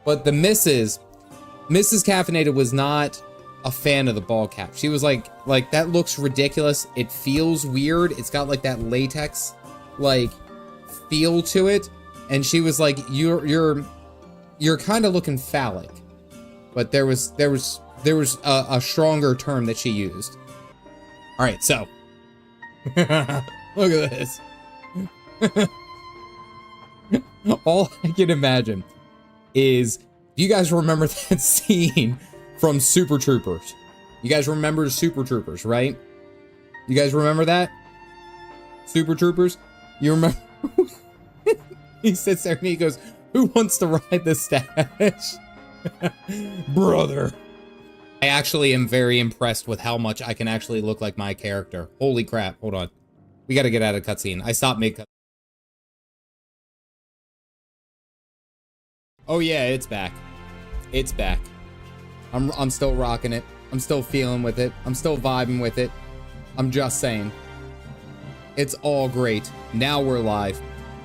But the Mrs. Caffeinated was not a fan of the ball cap. She was like that looks ridiculous. It feels weird. It's got like that latex like feel to it. And she was like, you're kind of looking phallic. But there was a stronger term that she used. All right, so look at this. All I can imagine is, do you guys remember that scene from Super Troopers? You guys remember Super Troopers, right? You guys remember that? Super Troopers? You remember? He sits there and he goes, who wants to ride the stash? Brother. I actually am very impressed with how much I can actually look like my character. Holy crap. Hold on. We got to get out of cutscene. I stopped mid-cut. Oh yeah, it's back. It's back. I'm still rocking it. I'm still feeling with it. I'm still vibing with it. I'm just saying. It's all great. Now we're live.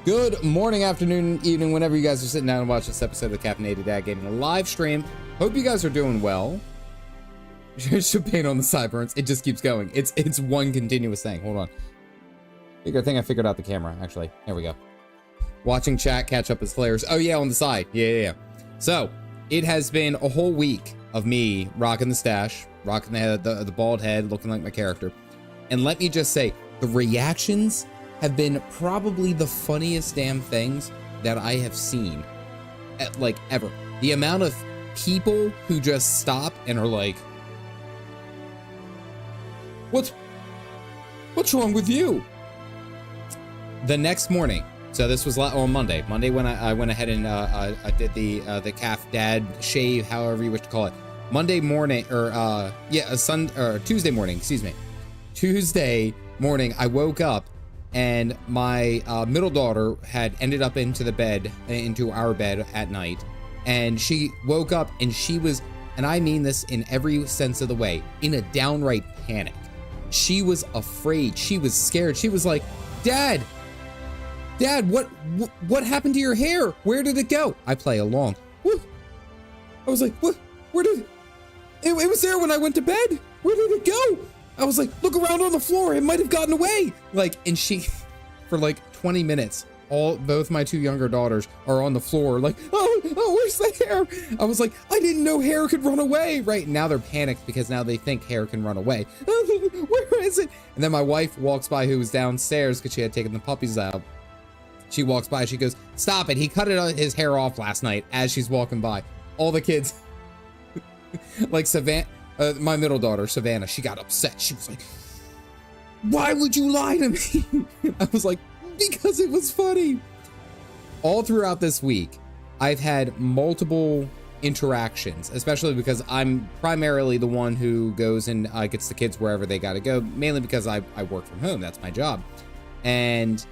Good morning, afternoon, evening, whenever you guys are sitting down and watch this episode of Caffeinated Dad Gaming live stream. Hope you guys are doing well. Should paint on the sideburns. It just keeps going. It's one continuous thing. Hold on. I think I figured out the camera, actually. There we go. Watching chat catch up as flares. Oh yeah, on the side. Yeah. So it has been a whole week of me rocking the stash, rocking the head, the bald head, looking like my character. And let me just say, the reactions have been probably the funniest damn things that I have seen, like, ever. The amount of people who just stop and are like, what's wrong with you? The next morning, so this was on Monday when I went ahead and I did the calf dad shave, however you wish to call it. Monday morning, or Tuesday morning, excuse me. Tuesday morning, I woke up and my middle daughter had ended up into our bed at night, and she woke up and she was, and I mean this in every sense of the way, in a downright panic. She was afraid. She was scared. She was like, Dad, what happened to your hair? Where did it go? I play along. Woo. I was like, what? Where did it was there when I went to bed. Where did it go? I was like, look around on the floor. It might have gotten away. Like, and she, for like 20 minutes, both my two younger daughters are on the floor like, oh, where's the hair? I was like, I didn't know hair could run away. Right now they're panicked because now they think hair can run away. Where is it? And then my wife walks by, who was downstairs because she had taken the puppies out. She walks by, she goes, stop it. He cut his hair off last night as she's walking by. All the kids, like Savannah, my middle daughter, Savannah, she got upset. She was like, why would you lie to me? I was like, because it was funny. All throughout this week, I've had multiple interactions, especially because I'm primarily the one who goes and gets the kids wherever they gotta go, mainly because I work from home. That's my job. And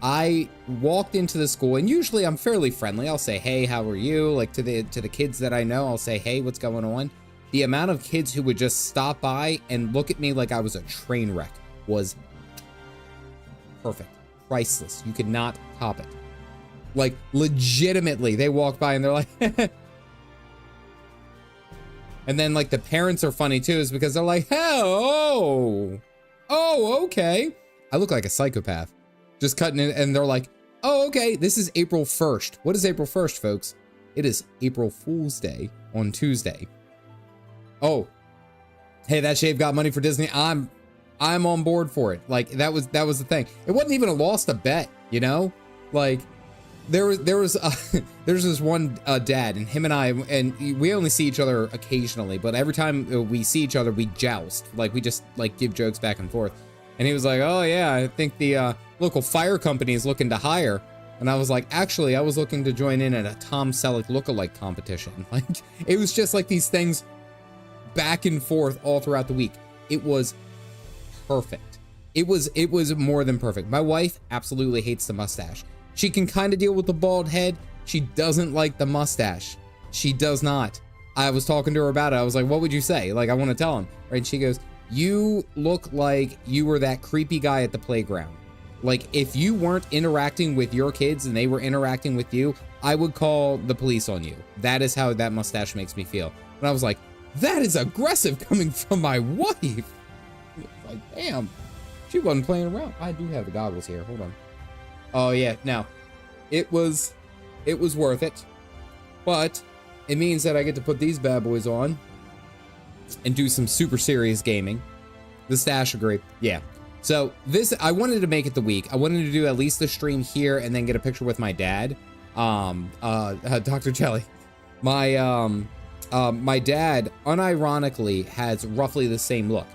I walked into the school, and usually I'm fairly friendly. I'll say, hey, how are you? Like to the kids that I know, I'll say, hey, what's going on? The amount of kids who would just stop by and look at me like I was a train wreck was perfect. Priceless. You could not top it. Like, legitimately, they walk by and they're like, and then like the parents are funny too, is because they're like, oh, okay. I look like a psychopath. Just cutting it, and they're like, oh, okay, this is April 1st. What is April 1st, folks? It is April Fool's Day on Tuesday. Oh, hey, that shave got money for Disney. I'm on board for it. Like, that was the thing. It wasn't even a loss to bet, you know? Like, there's this one dad, and him and I, and we only see each other occasionally, but every time we see each other, we joust. Like, we just like give jokes back and forth. And he was like, oh yeah, I think the local fire company is looking to hire. And I was like, actually, I was looking to join in at a Tom Selleck lookalike competition. Like, it was just like these things back and forth all throughout the week. It was perfect. It was more than perfect. My wife absolutely hates the mustache. She can kind of deal with the bald head. She doesn't like the mustache. She does not. I was talking to her about it. I was like, what would you say? Like, I want to tell him. Right? And she goes, you look like you were that creepy guy at the playground. Like, if you weren't interacting with your kids and they were interacting with you, I would call the police on you. That is how that mustache makes me feel. And I was like, that is aggressive coming from my wife. Like, damn, she wasn't playing around. I do have the goggles here. Hold on. Oh yeah, no, it was worth it, but it means that I get to put these bad boys on and do some super serious gaming. The stash agree. Yeah. So this, I wanted to make it the week. I wanted to do at least the stream here and then get a picture with my dad. Dr. Jelly. My dad unironically has roughly the same look.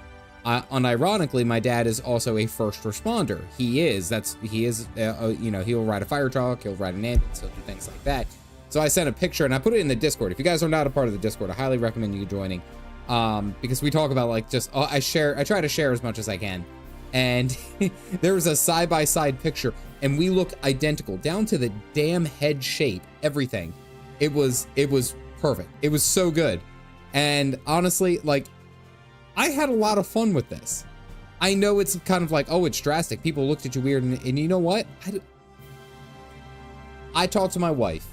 Unironically, my dad is also a first responder. He is, you know, he'll ride a fire truck, he'll ride an ambulance, he'll do things like that. So I sent a picture and I put it in the Discord. If you guys are not a part of the Discord, I highly recommend you joining. Because we talk about like just, I try to share as much as I can. And there was a side-by-side picture and we look identical down to the damn head shape, everything. It was perfect. It was so good. And honestly, like, I had a lot of fun with this. I know it's kind of like, oh, it's drastic. People looked at you weird. And you know what? I talked to my wife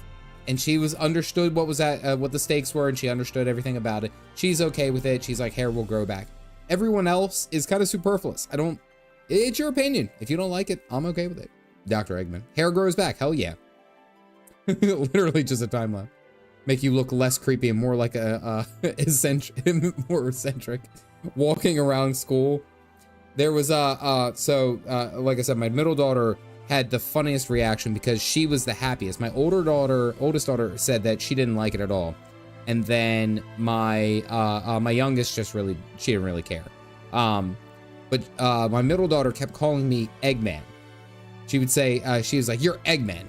and she understood what the stakes were, and she understood everything about it. She's okay with it. She's like, hair will grow back. Everyone else is kind of superfluous. It's your opinion. If you don't like it, I'm okay with it. Dr. Eggman. Hair grows back. Hell yeah. Literally just a time lapse. Make you look less creepy and more like more eccentric. Walking around school. There was like I said, my middle daughter had the funniest reaction because she was the happiest. My oldest daughter said that she didn't like it at all. And then my youngest she didn't really care. But my middle daughter kept calling me Eggman. She would say, she was like, you're Eggman.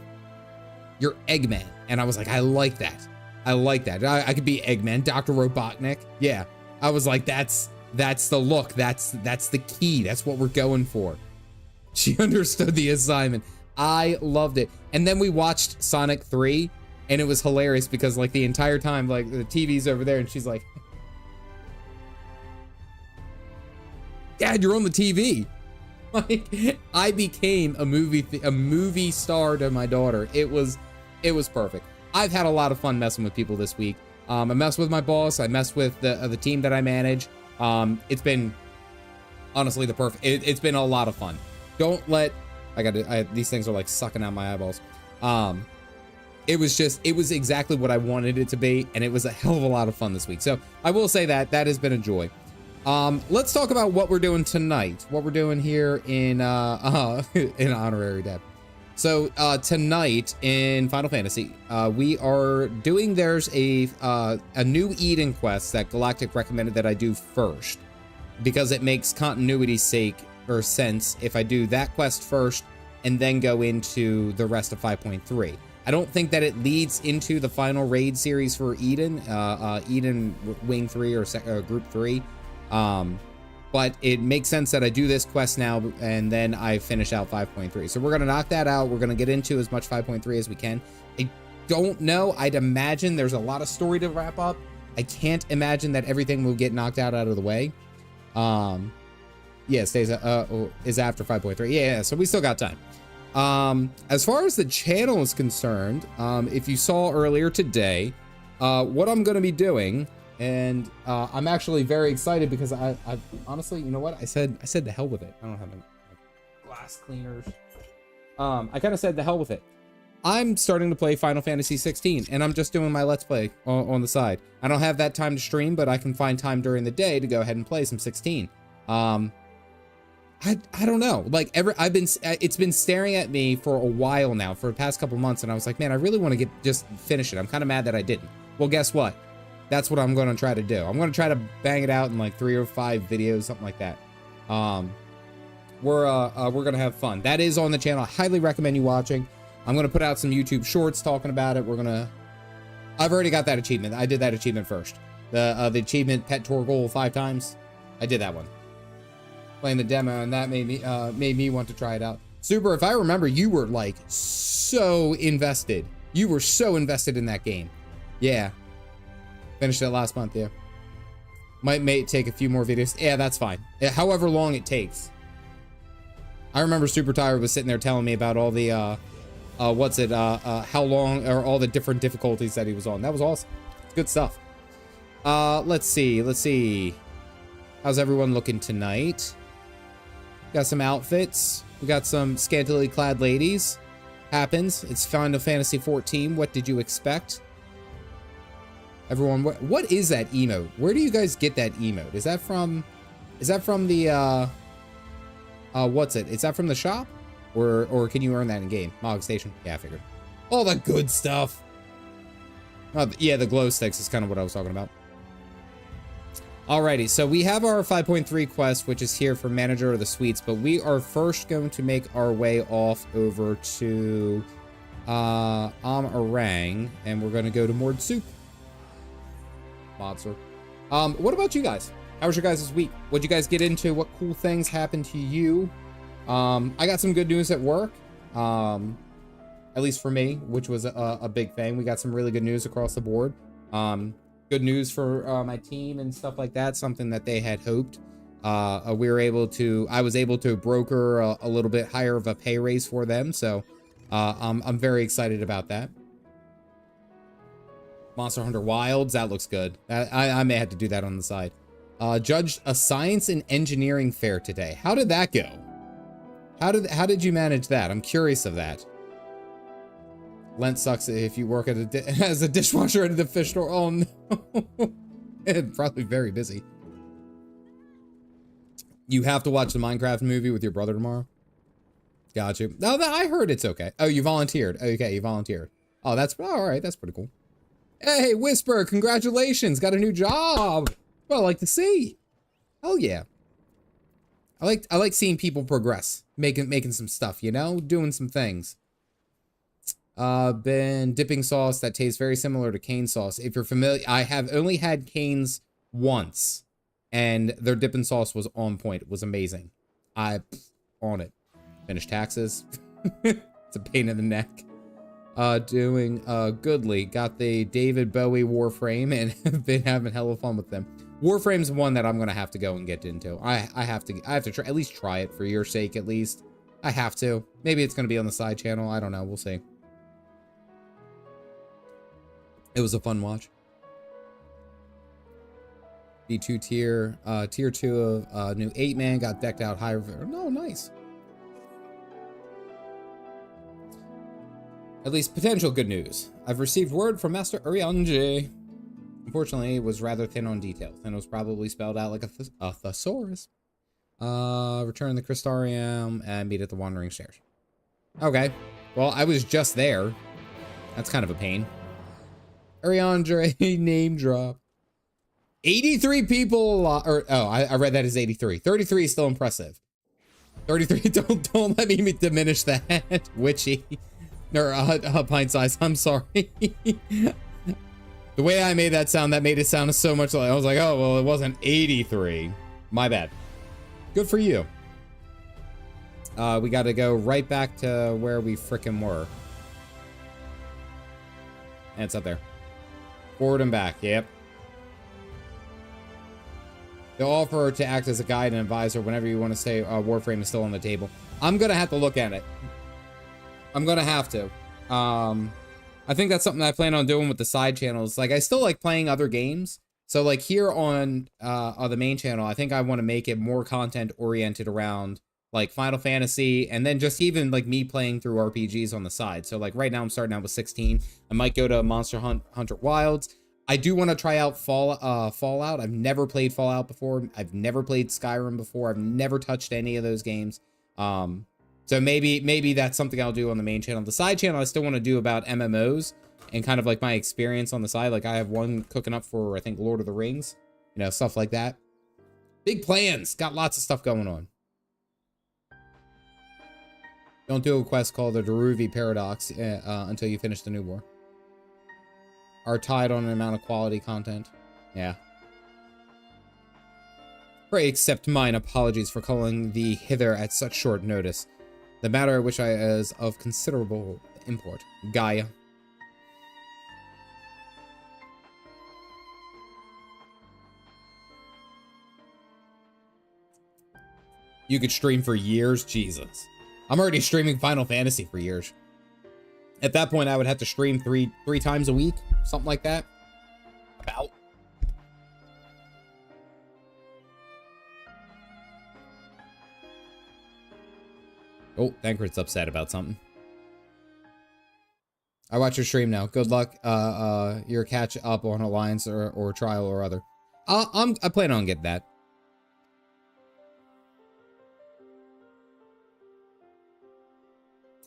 You're Eggman. And I was like, I like that. I like that. I could be Eggman, Dr. Robotnik. Yeah. I was like, that's the look. That's the key. That's what we're going for. She understood the assignment. I loved it. And then we watched Sonic 3 and it was hilarious because like the entire time, like the TV's over there and she's like, Dad, you're on the TV. Like, I became a movie star to my daughter. It was perfect. I've had a lot of fun messing with people this week. I messed with my boss. I messed with the team that I manage. It's been honestly it's been a lot of fun. Don't let, these things are like sucking out my eyeballs. It was exactly what I wanted it to be. And it was a hell of a lot of fun this week. So I will say that has been a joy. Let's talk about what we're doing tonight. What we're doing here in Honorary Dad. So tonight in Final Fantasy, we are doing, there's a new Eden quest that Galactic recommended that I do first because it makes continuity sense if I do that quest first and then go into the rest of 5.3. I don't think that it leads into the final raid series for Eden, Eden Wing 3 or Group 3. But it makes sense that I do this quest now and then I finish out 5.3. So we're going to knock that out. We're going to get into as much 5.3 as we can. I don't know. I'd imagine there's a lot of story to wrap up. I can't imagine that everything will get knocked out of the way. Yeah, stays is after 5.3. Yeah, so we still got time. As far as the channel is concerned, if you saw earlier today, what I'm going to be doing, and I'm actually very excited because I honestly, you know what? I said the hell with it. I don't have any glass cleaners. I kind of said the hell with it. I'm starting to play Final Fantasy 16 and I'm just doing my Let's Play on the side. I don't have that time to stream, but I can find time during the day to go ahead and play some 16. I don't know, like it's been staring at me for a while now, for the past couple months, and I was like, man, I really want to just finish it. I'm kind of mad that I didn't. Well, guess what? That's what I'm going to try to do. I'm going to try to bang it out in like 3 or 5 videos, something like that. We're going to have fun. That is on the channel. I highly recommend you watching. I'm going to put out some YouTube shorts talking about it. I've already got that achievement. I did that achievement first. The achievement Pet Torgal 5 times. I did that one. Playing the demo, and that made me want to try it out. Super, if I remember, you were like so invested. You were so invested in that game. Yeah. Finished it last month, yeah. May take a few more videos. Yeah, that's fine. However long it takes. I remember Super Tired was sitting there telling me about all the, how long, or all the different difficulties that he was on. That was awesome. It's good stuff. Let's see. How's everyone looking tonight? Got some outfits. We got some scantily clad ladies. Happens. It's Final Fantasy XIV. What did you expect? Everyone, what is that emote? Where do you guys get that emote? Is that from the, what's it? Is that from the shop? Or can you earn that in game? Mog Station? Yeah, I figured. All the good stuff. Yeah, the glow sticks is kind of what I was talking about. Alrighty, so we have our 5.3 quest, which is here for Manager of the Suites, but we are first going to make our way off over to Orang, and we're going to go to Mord Soup. Monster. What about you guys? How was your guys' week? What'd you guys get into? What cool things happened to you? I got some good news at work, at least for me, which was a big thing. We got some really good news across the board. Good news for my team and stuff like that, something that they had hoped. I was able to broker a little bit higher of a pay raise for them, so I'm very excited about that. Monster Hunter Wilds, that looks good. I may have to do that on the side. Judged a science and engineering fair today. How did that go? How did you manage that? I'm curious of that. Lent sucks if you work at as a dishwasher at the fish store. Oh no. Probably very busy. You have to watch the Minecraft movie with your brother tomorrow. Got you. No, I heard it's okay. Oh, you volunteered. Okay, you volunteered. Oh, that's all right. That's pretty cool. Hey, Whisper, congratulations. Got a new job. Well, I like to see. Oh yeah. I like seeing people progress, making some stuff, you know, doing some things. Been dipping sauce that tastes very similar to cane sauce. If you're familiar, I have only had canes once, and their dipping sauce was on point. It was amazing. On it. Finished taxes. It's a pain in the neck. Doing goodly. Got the David Bowie Warframe and have been having hella fun with them. Warframe's one that I'm gonna have to go and get into. I have to try, at least try it for your sake at least. I have to. Maybe it's gonna be on the side channel. I don't know. We'll see. It was a fun watch. B2 tier, tier 2 of new 8-man got decked out higher. No, nice. At least potential good news. I've received word from Master Urianji. Unfortunately, it was rather thin on details, and it was probably spelled out like a thesaurus. Return the Crystarium and meet at the Wandering Stairs. Okay. Well, I was just there. That's kind of a pain. Urianji name drop. 83 people, I read that as 83. 33 is still impressive. 33, don't let me diminish that. Witchy. Or pint size, I'm sorry. The way I made that made it sound so much like, I was like, oh, well, it wasn't 83. My bad. Good for you. We got to go right back to where we frickin' were. And it's up there. Forward and back, yep. They'll offer to act as a guide and advisor whenever you want to say Warframe is still on the table. I'm going to have to look at it. I'm going to have to. I think that's something I plan on doing with the side channels. Like, I still like playing other games. So, like, here on the main channel, I think I want to make it more content oriented around, like, Final Fantasy, and then just even, like, me playing through RPGs on the side. So, like, right now I'm starting out with 16. I might go to Monster Hunter Wilds. I do want to try out Fallout. I've never played Fallout before. I've never played Skyrim before. I've never touched any of those games. So maybe that's something I'll do on the main channel. The side channel I still want to do about MMOs and kind of like my experience on the side. Like I have one cooking up for, I think, Lord of the Rings, you know, stuff like that. Big plans. Got lots of stuff going on. Don't do a quest called the Daruvi Paradox until you finish the New War. Are tied on an amount of quality content. Yeah. Pray accept mine apologies for calling thee hither at such short notice. The matter which is of considerable import. Gaia. You could stream for years? Jesus. I'm already streaming Final Fantasy for years. At that point, I would have to stream three times a week. Something like that. About. Oh, Thancred's upset about something. I watch your stream now. Good luck. Your catch up on Alliance or Trial or other. I plan on getting that.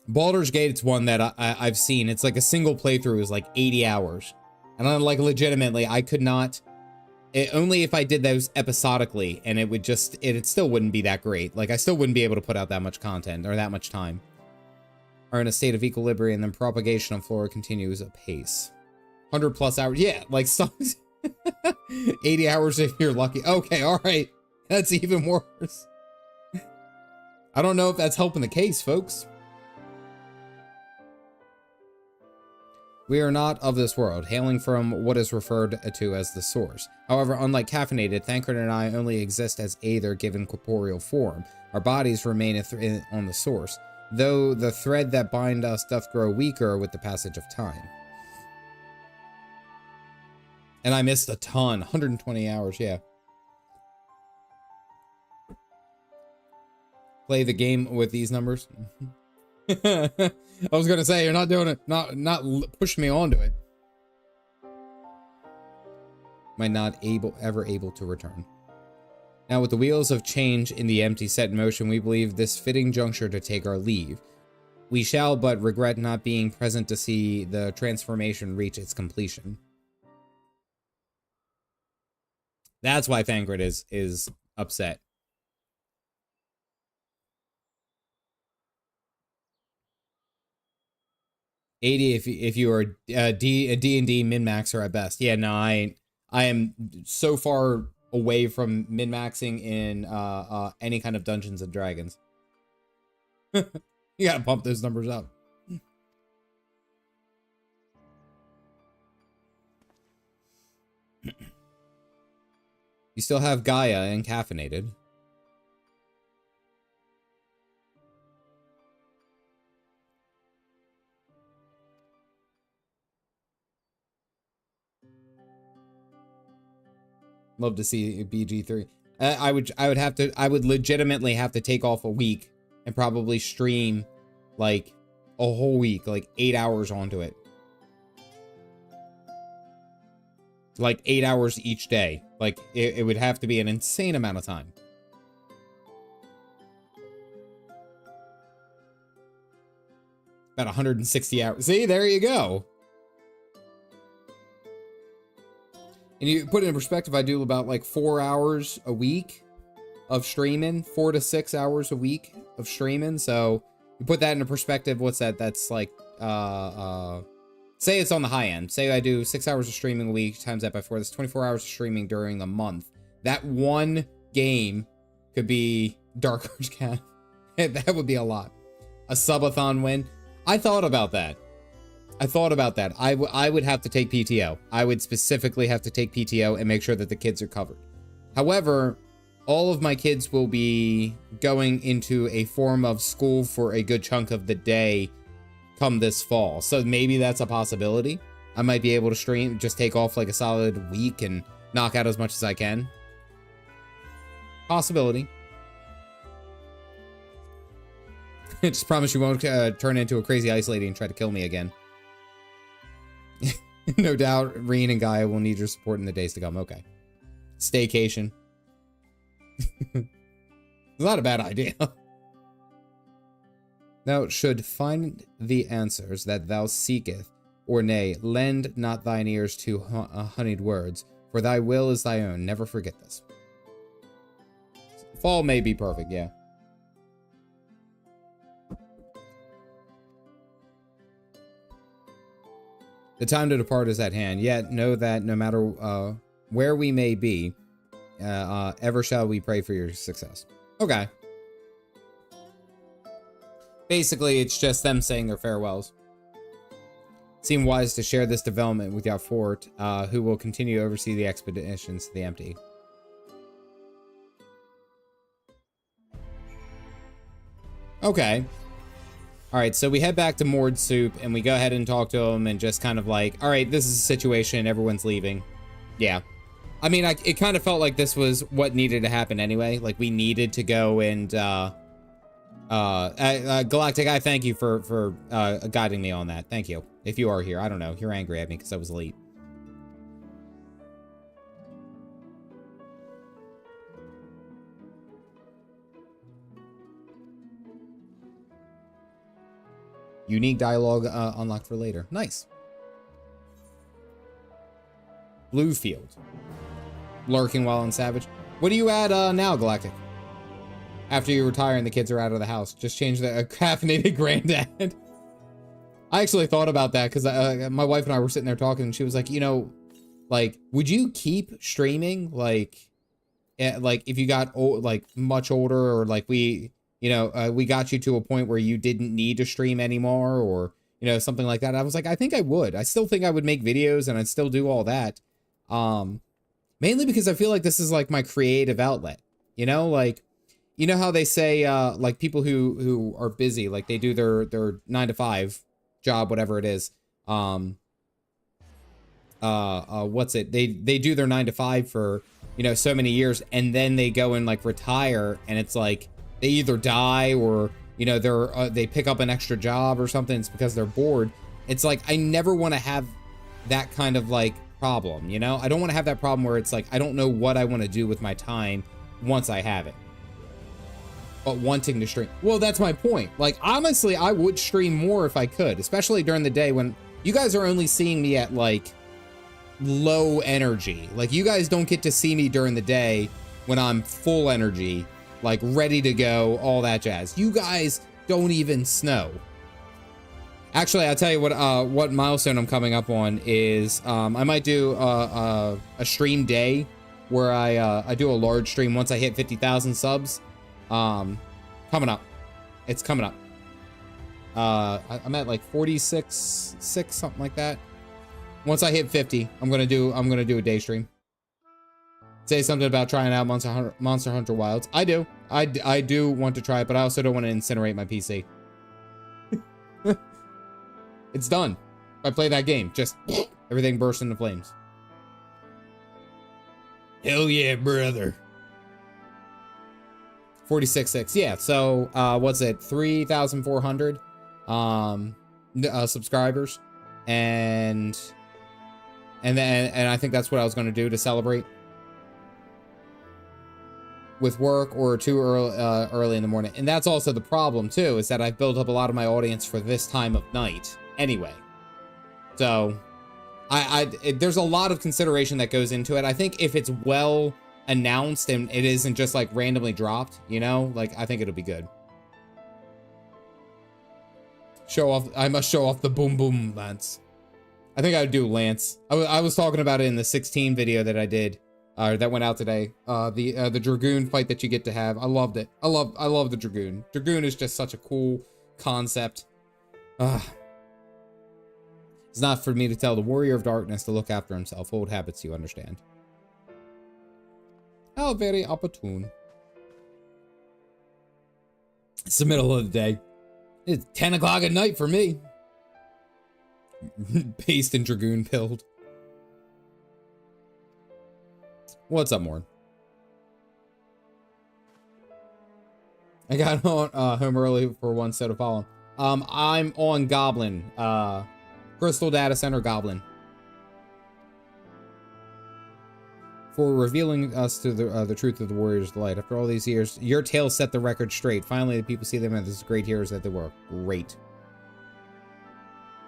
Baldur's Gate, it's one that I've seen. It's like a single playthrough is like 80 hours. And I'm like, legitimately, I could not... only if I did those episodically, and it would just... It still wouldn't be that great. Like, I still wouldn't be able to put out that much content, or that much time. Are in a state of equilibrium, and then propagation of flora continues apace. 100 plus hours. Yeah, like, some... 80 hours if you're lucky. Okay, alright. That's even worse. I don't know if that's helping the case, folks. We are not of this world, hailing from what is referred to as the source. However, unlike Caffeinated, Thancred and I only exist as either given corporeal form. Our bodies remain on the source, though the thread that bind us doth grow weaker with the passage of time. And I missed a ton, 120 hours, yeah. Play the game with these numbers. I was gonna say, you're not doing it, not push me onto it. Might not ever able to return. Now with the wheels of change in the empty set in motion, we believe this fitting juncture to take our leave. We shall but regret not being present to see the transformation reach its completion. That's why Thancred is upset. If you are a D&D min-maxer at best. Yeah, no, I am so far away from min-maxing in any kind of Dungeons and Dragons. You gotta pump those numbers up. You still have Gaia and Caffeinated. Love to see BG3. I would legitimately have to take off a week and probably stream like a whole week, like 8 hours onto it. Like 8 hours each day. Like it would have to be an insane amount of time. About 160 hours. See, there you go. And you put it in perspective, I do about like 4 hours a week of streaming, 4 to 6 hours a week of streaming. So you put that into perspective, what's that? That's like, say it's on the high end. Say I do 6 hours of streaming a week, times that by 4. That's 24 hours of streaming during the month. That one game could be Dark Horse Cat. That would be a lot. A subathon win. I thought about that. I would have to take PTO. I would specifically have to take PTO and make sure that the kids are covered. However, all of my kids will be going into a form of school for a good chunk of the day come this fall. So maybe that's a possibility. I might be able to stream, just take off like a solid week and knock out as much as I can. Possibility. Just promise you won't turn into a crazy ice lady and try to kill me again. No doubt, Reen and Gaia will need your support in the days to come. Okay. Staycation. It's not a bad idea. Thou should find the answers that thou seeketh, or nay, lend not thine ears to honeyed words, for thy will is thy own. Never forget this. Fall may be perfect, yeah. The time to depart is at hand, yet know that no matter where we may be, ever shall we pray for your success. Okay. Basically, it's just them saying their farewells. Seem wise to share this development with your fort, who will continue to oversee the expeditions to the empty. Okay. All right, so we head back to Mord Soup and we go ahead and talk to him and just kind of like, all right, this is a situation, everyone's leaving. Yeah. I mean, it kind of felt like this was what needed to happen anyway. Like we needed to go and, Galactic, I thank you for guiding me on that. Thank you. If you are here, I don't know. You're angry at me because I was late. Unique dialogue unlocked for later. Nice. Bluefield. Lurking while on Savage. What are you at now, Galactic? After you retire and the kids are out of the house. Just change the caffeinated granddad. I actually thought about that because my wife and I were sitting there talking and she was like, you know, like, would you keep streaming? Like if you got like much older or like we got you to a point where you didn't need to stream anymore or, you know, something like that. I was like, I think I would. I still think I would make videos and I'd still do all that. Mainly because I feel like this is like my creative outlet, you know, like, you know how they say, like people who are busy, like they do their 9-to-5 job, whatever it is. What's it? They do their 9-to-5 for, you know, so many years and then they go and like retire and it's like, they either die or, you know, they pick up an extra job or something. It's because they're bored. It's like, I never want to have that kind of like problem, you know? I don't want to have that problem where it's like, I don't know what I want to do with my time once I have it. But wanting to stream. Well, that's my point. Like, honestly, I would stream more if I could, especially during the day when you guys are only seeing me at like low energy. Like you guys don't get to see me during the day when I'm full energy, like ready to go, all that jazz. You guys don't even snow. Actually, I'll tell you what milestone I'm coming up on is I might do a stream day where I do a large stream once I hit 50,000 subs. Coming up. It's coming up. I'm at like 46, something like that. Once I hit 50, I'm gonna do a day stream. Say something about trying out Monster Hunter Wilds. I do. I do want to try it, but I also don't want to incinerate my PC. It's done. If I play that game, just everything bursts into flames. Hell yeah, brother. 46.6. Yeah, so what's it? 3,400 subscribers. And I think that's what I was going to do to celebrate with work or too early in the morning. And that's also the problem too, is that I've built up a lot of my audience for this time of night anyway. So there's a lot of consideration that goes into it. I think if it's well announced and it isn't just like randomly dropped, you know, like I think it'll be good. Show off. I must show off the boom boom Lance. I think I would do Lance. I was talking about it in the 16 video that I did, that went out today. The Dragoon fight that you get to have. I loved it. I love the Dragoon. Dragoon is just such a cool concept. It's not for me to tell the Warrior of Darkness to look after himself. Old habits, you understand. How very opportune. It's the middle of the day. It's 10 o'clock at night for me. Based and Dragoon pilled. What's up, Morn? I got on home early for one set of following. I'm on Goblin. Crystal Data Center Goblin. For revealing us to the truth of the Warriors of the Light. After all these years, your tale set the record straight. Finally, the people see them as great heroes that they were. Great.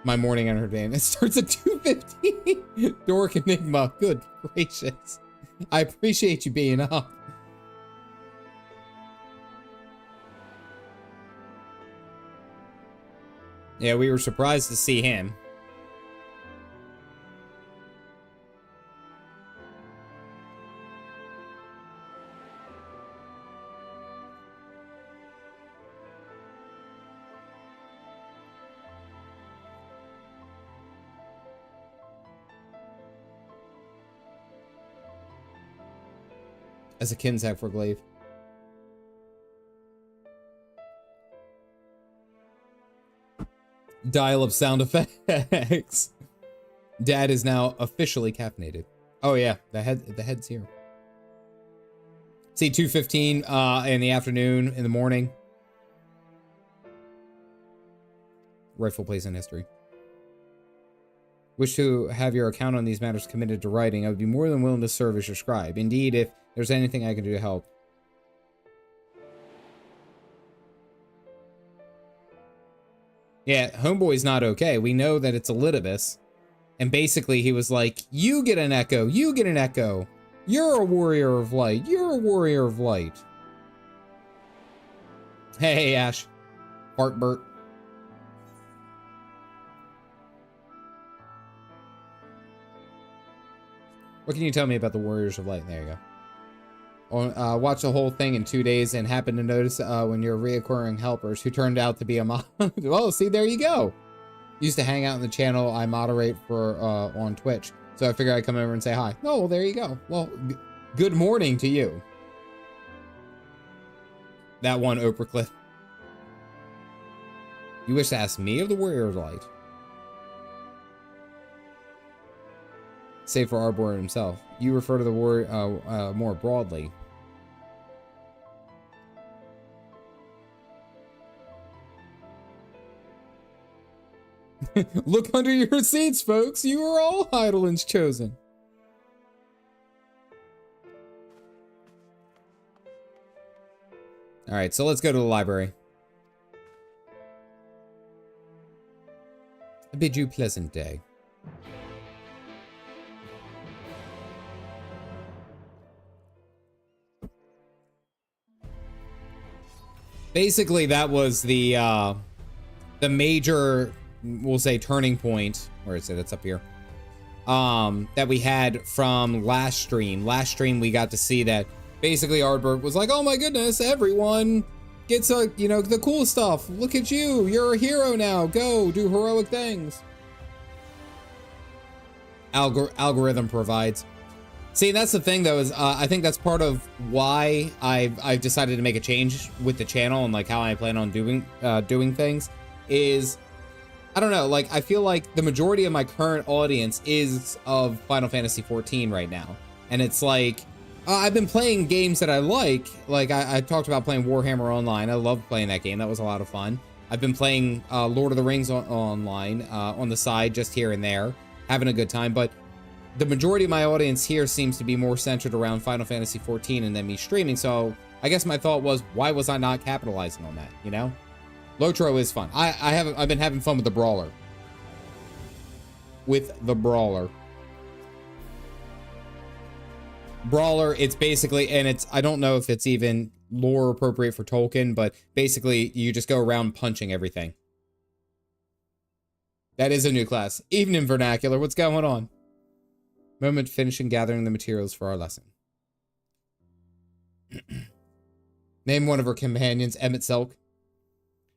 My morning entertainment. It starts at 2:15. Dork Enigma. Good gracious. I appreciate you being up. Yeah, we were surprised to see him. As a Kinzak for Glaive. Dial-up sound effects. Dad is now officially caffeinated. Oh yeah, the head's here. See, 2:15 in the afternoon, in the morning. Rightful place in history. Wish to have your account on these matters committed to writing. I would be more than willing to serve as your scribe. Indeed, if there's anything I can do to help. Yeah, Homeboy's not okay. We know that it's Elidibus. And basically he was like, you get an echo, you get an echo. You're a warrior of light, you're a warrior of light. Hey, Ash. Ardbert. What can you tell me about the Warriors of Light? There you go. Watch the whole thing in 2 days and happened to notice when you're reoccurring helpers who turned out to be a mod. Oh, see, there you go. Used to hang out in the channel I moderate for on Twitch. So I figured I'd come over and say hi. Oh, well, there you go. Well, good morning to you. That one, Oprah Cliff. You wish to ask me of the Warrior of Light? Save for Ardbert himself. You refer to the warrior more broadly. Look under your seats, folks. You are all Heidelins chosen. All right, so let's go to the library. I bid you pleasant day. Basically, that was the major, we'll say, turning point. Where is it? It's up here. That we had from last stream. Last stream, we got to see that basically Ardbert was like, oh my goodness, everyone gets a, you know, the cool stuff. Look at you. You're a hero now. Go do heroic things. Algorithm provides. See, that's the thing though, is I think that's part of why I've decided to make a change with the channel and like how I plan on doing things is, I don't know, like I feel like the majority of my current audience is of Final Fantasy XIV right now. And it's like, I've been playing games that I like I talked about playing Warhammer Online. I love playing that game. That was a lot of fun. I've been playing Lord of the Rings online on the side, just here and there, having a good time. But the majority of my audience here seems to be more centered around Final Fantasy XIV and then me streaming. So I guess my thought was, why was I not capitalizing on that, you know? Lotro is fun. I've been having fun with the Brawler. Brawler, it's basically, and it's, I don't know if it's even lore appropriate for Tolkien, but basically you just go around punching everything. That is a new class. Evening vernacular, what's going on? Moment finishing gathering the materials for our lesson. Name one of her companions, Emmett Selk.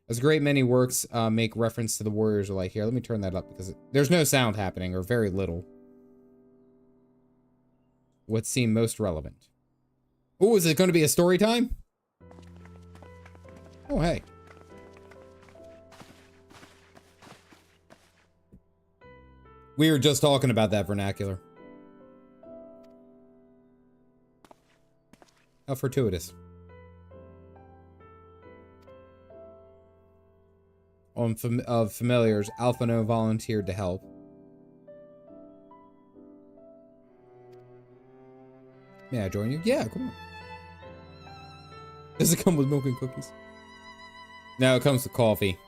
As a great many works make reference to the Warriors of Light. Here, let me turn that up because there's no sound happening, or very little. What seemed most relevant? Oh, is it going to be a story time? Oh, hey. We were just talking about that vernacular. How fortuitous. Of familiars, Alphino volunteered to help. May I join you? Yeah, come on. Does it come with milk and cookies? No, it comes with coffee.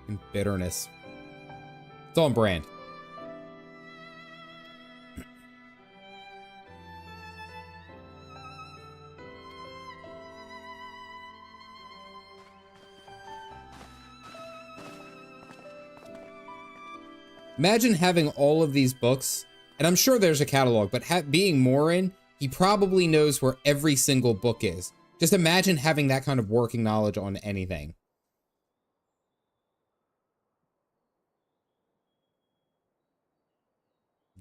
And bitterness. It's on brand. Imagine having all of these books, and I'm sure there's a catalog, but being Morin, he probably knows where every single book is. Just imagine having that kind of working knowledge on anything.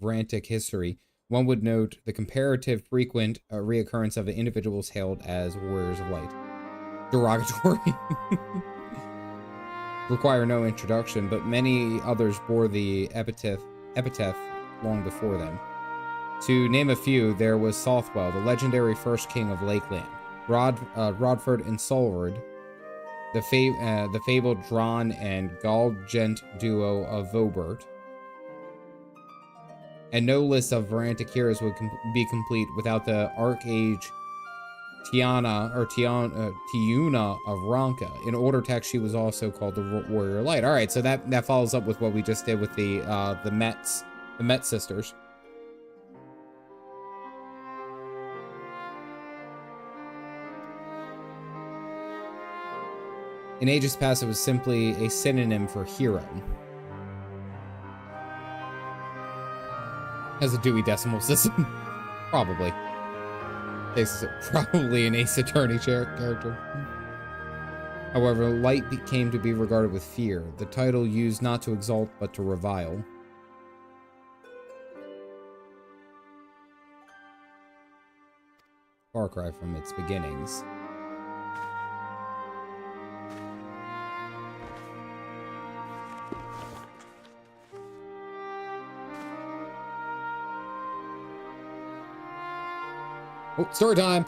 Frantic history. One would note the comparative frequent reoccurrence of the individuals hailed as warriors of light. Derogatory. require no introduction, but many others bore the epithet long before them. To name a few, there was Sothwell, the legendary first king of Lakeland, Rodford and Solward, the fabled Dron and Galgent duo of Ardbert. And no list of Varantic heroes would be complete without the Archage Tiuna of Ranka. In order text, she was also called the Warrior of Light. All right, so that follows up with what we just did with the Met sisters. In ages past, it was simply a synonym for hero. Has a Dewey Decimal System. Probably. It's probably an Ace Attorney character. However, light came to be regarded with fear. The title used not to exalt, but to revile. Far cry from its beginnings. Oh, story time!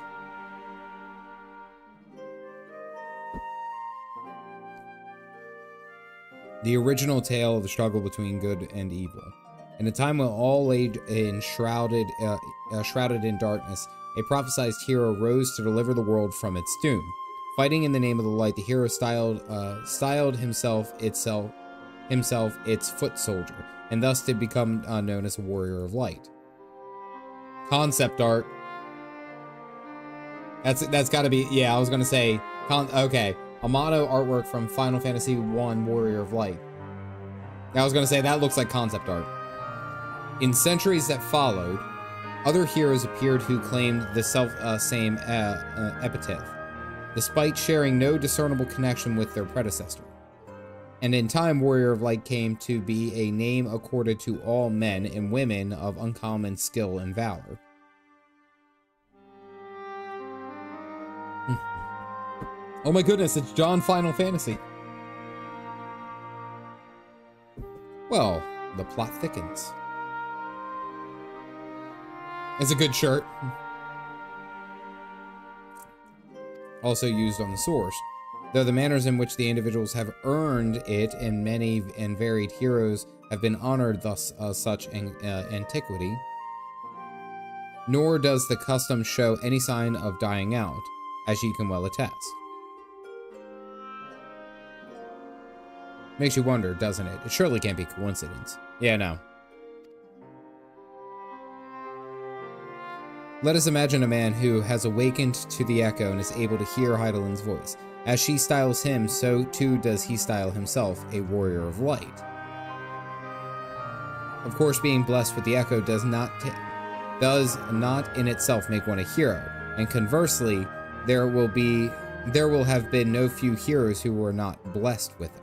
The original tale of the struggle between good and evil. In a time when all lay shrouded in darkness, a prophesized hero rose to deliver the world from its doom. Fighting in the name of the light, the hero styled himself its foot soldier, and thus did become known as a warrior of light. Concept art. That's got to be, yeah, I was going to say, okay, a motto artwork from Final Fantasy I Warrior of Light. I was going to say, that looks like concept art. In centuries that followed, other heroes appeared who claimed the same epithet, despite sharing no discernible connection with their predecessor. And in time, Warrior of Light came to be a name accorded to all men and women of uncommon skill and valor. Oh my goodness, it's John Final Fantasy. Well, the plot thickens. It's a good shirt. Also used on the source. Though the manners in which the individuals have earned it in many and varied heroes have been honored thus such antiquity, nor does the custom show any sign of dying out, as ye can well attest. Makes you wonder, doesn't it? It surely can't be coincidence. Yeah, no. Let us imagine a man who has awakened to the echo and is able to hear Heidelin's voice. As she styles him, so too does he style himself, a warrior of light. Of course, being blessed with the echo does not in itself make one a hero, and conversely, there will have been no few heroes who were not blessed with it.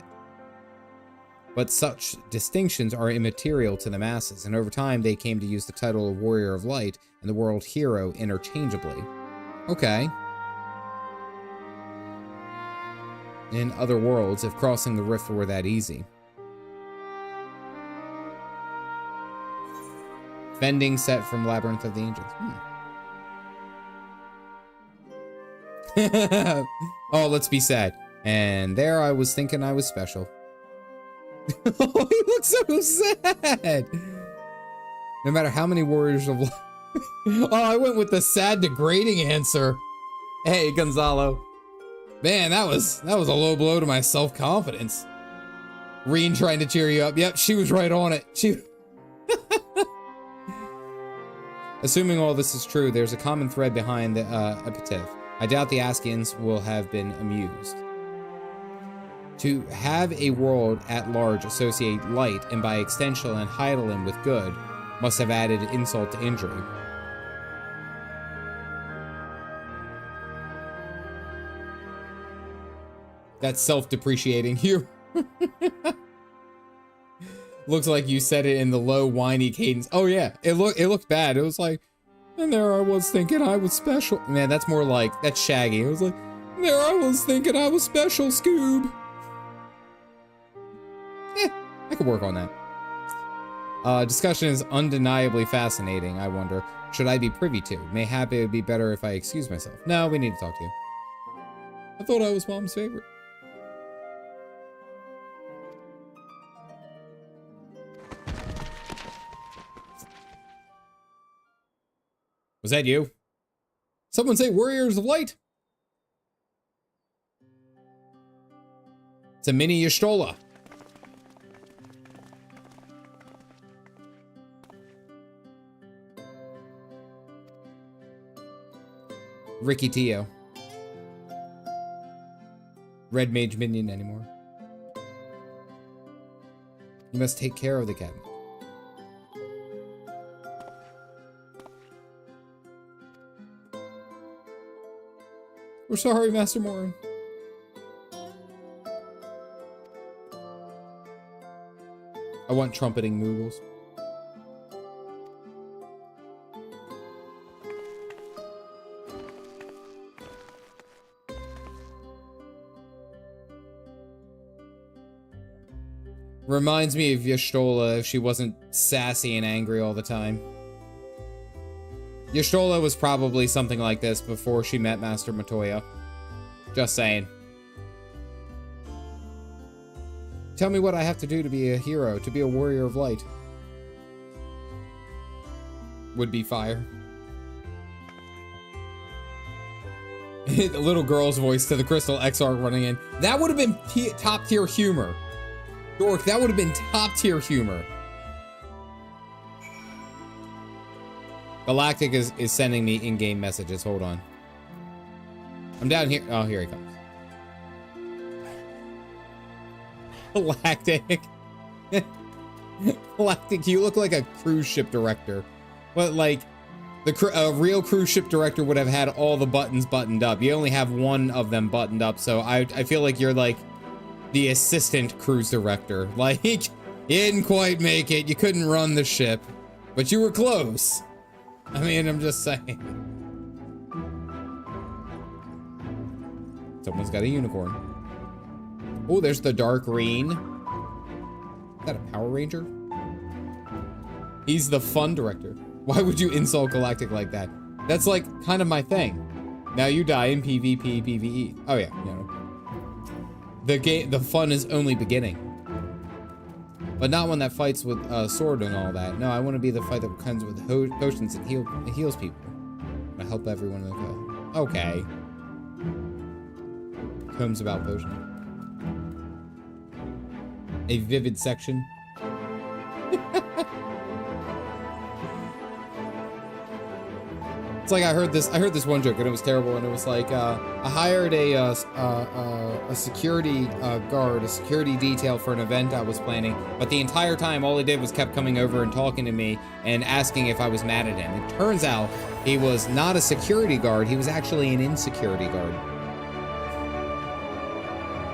But such distinctions are immaterial to the masses, and over time they came to use the title of Warrior of Light and the world hero interchangeably. Okay. In other worlds, if crossing the rift were that easy. Fending set from Labyrinth of the Ancients. Oh, let's be sad. And there I was thinking I was special. Oh, he looks so sad. No matter how many warriors of light. Oh, I went with the sad, degrading answer. Hey, Gonzalo. Man, that was a low blow to my self-confidence. Reen trying to cheer you up. Yep, she was right on it. Assuming all this is true, there's a common thread behind the epitaph. I doubt the Askians will have been amused. To have a world at large associate light, and by extension and Heidelin with good, must have added insult to injury. That's self-depreciating humor. Looks like you said it in the low, whiny cadence. Oh yeah, it looked bad. It was like, and there I was thinking I was special. Man, that's more like, that's Shaggy. It was like, there I was thinking I was special, Scoob. I could work on that. Discussion is undeniably fascinating, I wonder. Should I be privy to? Mayhap it would be better if I excuse myself. No, we need to talk to you. I thought I was Mom's favorite. Was that you? Someone say Warriors of Light. It's a mini Y'shtola. Ricky Tio. Red Mage Minion anymore. You must take care of the cat. We're sorry, Master Morin. I want trumpeting Moogles. Reminds me of Y'shtola if she wasn't sassy and angry all the time. Y'shtola was probably something like this before she met Master Matoya. Just saying. Tell me what I have to do to be a hero, to be a warrior of light. Would be fire. The little girl's voice to the Crystal XR running in. That would have been top tier humor. Dork, that would have been top tier humor. Galactic is sending me in-game messages. Hold on. I'm down here. Oh, here he comes. Galactic. Galactic, you look like a cruise ship director. But like, a real cruise ship director would have had all the buttons buttoned up. You only have one of them buttoned up, so I feel like you're like the assistant cruise director. Like, you didn't quite make it. You couldn't run the ship, but you were close. I mean, I'm just saying. Someone's got a unicorn. Oh, there's the Dark Green. Is that a Power Ranger? He's the fun director. Why would you insult Galactic like that? That's like kind of my thing. Now you die in PvP, PvE. Oh yeah, no. The fun is only beginning. But not one that fights with a sword and all that. No, I want to be the fight that comes with potions and heals people. I help everyone in the co. Okay. Comes about potion. A vivid section. It's like I heard this one joke and it was terrible, and it was like I hired a security guard, a security detail for an event I was planning, but the entire time all he did was kept coming over and talking to me and asking if I was mad at him. It turns out he was not a security guard, he was actually an insecurity guard.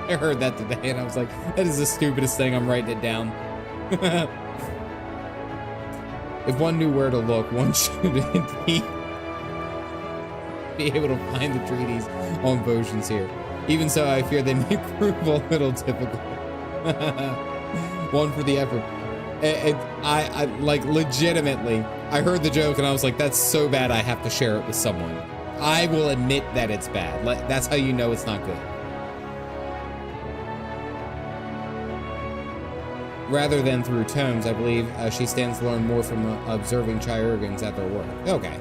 I heard that today and I was like, that is the stupidest thing, I'm writing it down. If one knew where to look, one should indeed be able to find the treaties on potions here. Even so, I fear they may prove a little difficult. One for the effort. I like legitimately, I heard the joke and I was like, that's so bad I have to share it with someone. I will admit that it's bad. That's how you know it's not good. Rather than through tomes, I believe she stands to learn more from observing Chirurgans at their work. Okay.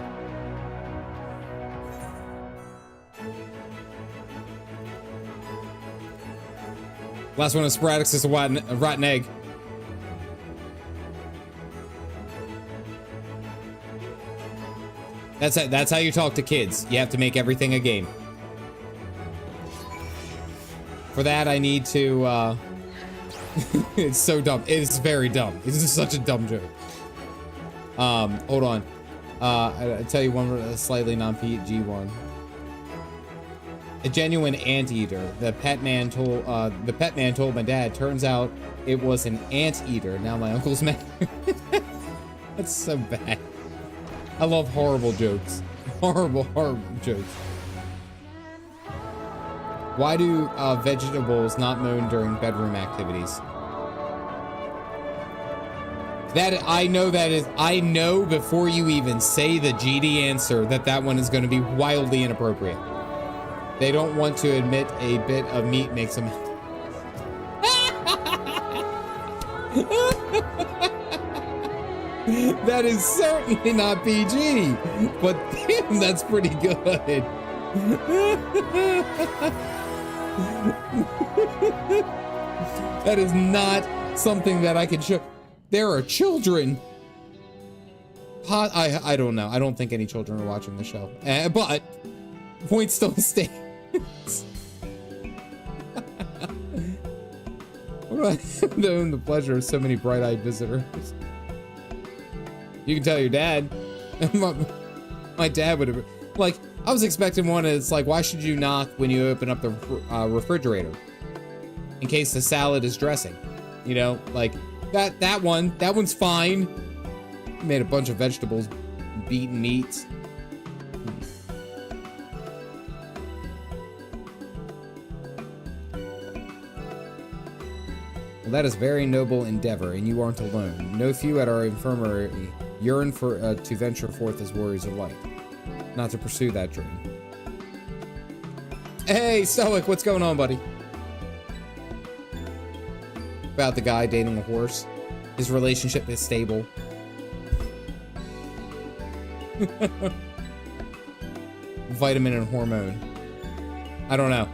Last one is Sporadix is a rotten egg. That's how you talk to kids. You have to make everything a game. For that, I need to, it's so dumb. It is very dumb. This is such a dumb joke. Hold on. I'll tell you one slightly non-PG one. A genuine anteater. The pet man told my dad. Turns out it was an anteater. Now my uncle's mad. That's so bad. I love horrible jokes. Horrible jokes. Why do vegetables not moan during bedroom activities? I know before you even say the GD answer that one is going to be wildly inappropriate. They don't want to admit a bit of meat makes them... That is certainly not PG, but damn, that's pretty good. That is not something that I can show. There are children. I don't know. I don't think any children are watching the show. But point still stands. The pleasure of so many bright-eyed visitors. You can tell your dad. My dad would have, like, I was expecting one. It's like, why should you knock when you open up the refrigerator? In case the salad is dressing. You know, like, that one's fine. Made a bunch of vegetables, beaten meats. Well, that is very noble endeavor, and you aren't alone. No few at our infirmary yearn for to venture forth as warriors of light, not to pursue that dream. Hey, Stoic, what's going on, buddy? About the guy dating a horse. His relationship is stable. Vitamin and hormone. I don't know.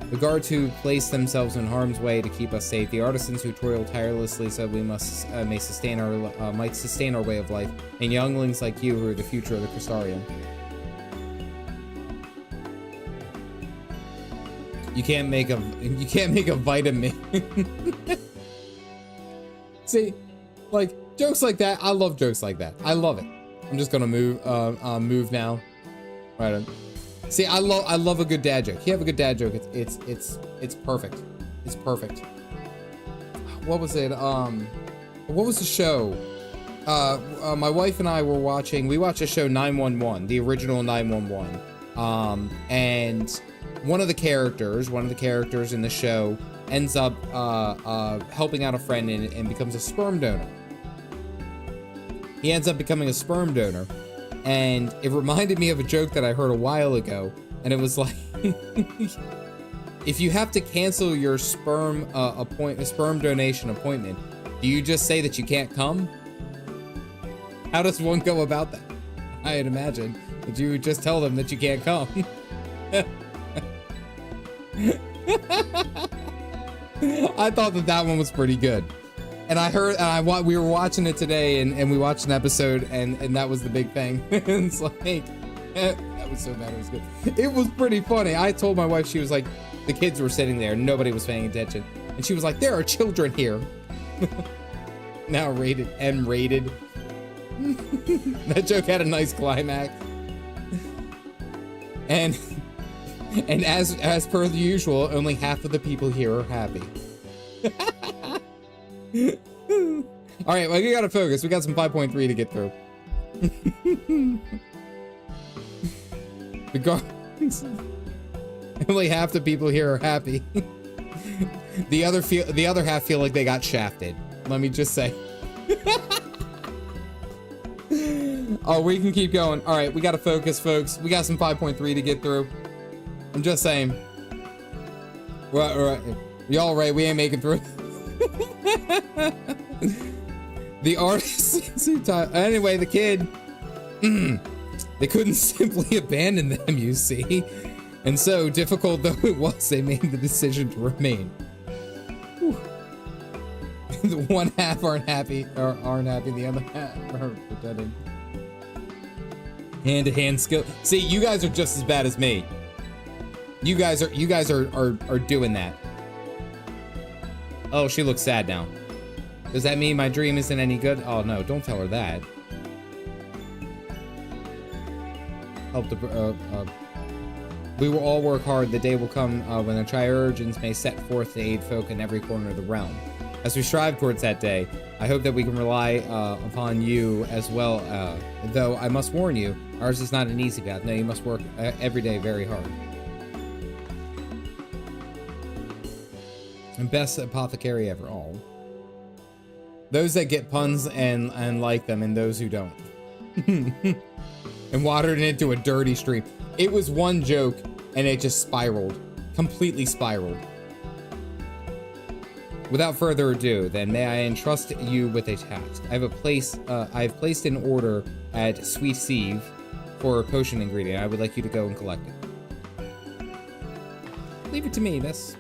The guards who place themselves in harm's way to keep us safe, the artisans who toil tirelessly so we might sustain our way of life, and younglings like you who are the future of the Crystarium. You can't make a vitamin. See, like jokes like that. I love jokes like that. I love it. I'm just gonna move now. Right. See, I love a good dad joke. If you have a good dad joke, it's perfect. It's perfect. What was it? What was the show? My wife and I were watching. We watched the show 911, the original 911. And one of the characters in the show ends up helping out a friend and becomes a sperm donor. He ends up becoming a sperm donor. And it reminded me of a joke that I heard a while ago, and it was like, if you have to cancel your sperm donation appointment, do you just say that you can't come? How does one go about that? I'd imagine that you would just tell them that you can't come. I thought that one was pretty good. And we were watching it today, and we watched an episode, and that was the big thing. It's like, that was so bad, it was good. It was pretty funny. I told my wife, she was like, the kids were sitting there, nobody was paying attention. And she was like, there are children here. Now rated, M-rated. That joke had a nice climax. And as per the usual, only half of the people here are happy. All right, well, we gotta focus. We got some 5.3 to get through. The guards. Only half the people here are happy. The other half feel like they got shafted. Let me just say. Oh, we can keep going. All right, we gotta focus, folks. We got some 5.3 to get through. I'm just saying. Right. Y'all right? We ain't making through. The artist. Anyway, the kid. They couldn't simply abandon them, you see. And so, difficult though it was, they made the decision to remain. Whew. The one half aren't happy, the other half are pretending. Hand-to-hand skill. See, you guys are just as bad as me. You guys are doing that. Oh, she looks sad now. Does that mean my dream isn't any good? Oh no, don't tell her that. Help the we will all work hard. The day will come when the Triurgens may set forth to aid folk in every corner of the realm. As we strive towards that day, I hope that we can rely upon you as well. Though I must warn you, ours is not an easy path. No, you must work every day very hard. And best apothecary ever. All. Those that get puns and like them, and those who don't. And watered it into a dirty stream. It was one joke, and it just spiraled. Completely spiraled. Without further ado, then, may I entrust you with a task. I have placed an order at Sweet Sieve for a potion ingredient. I would like you to go and collect it. Leave it to me, miss.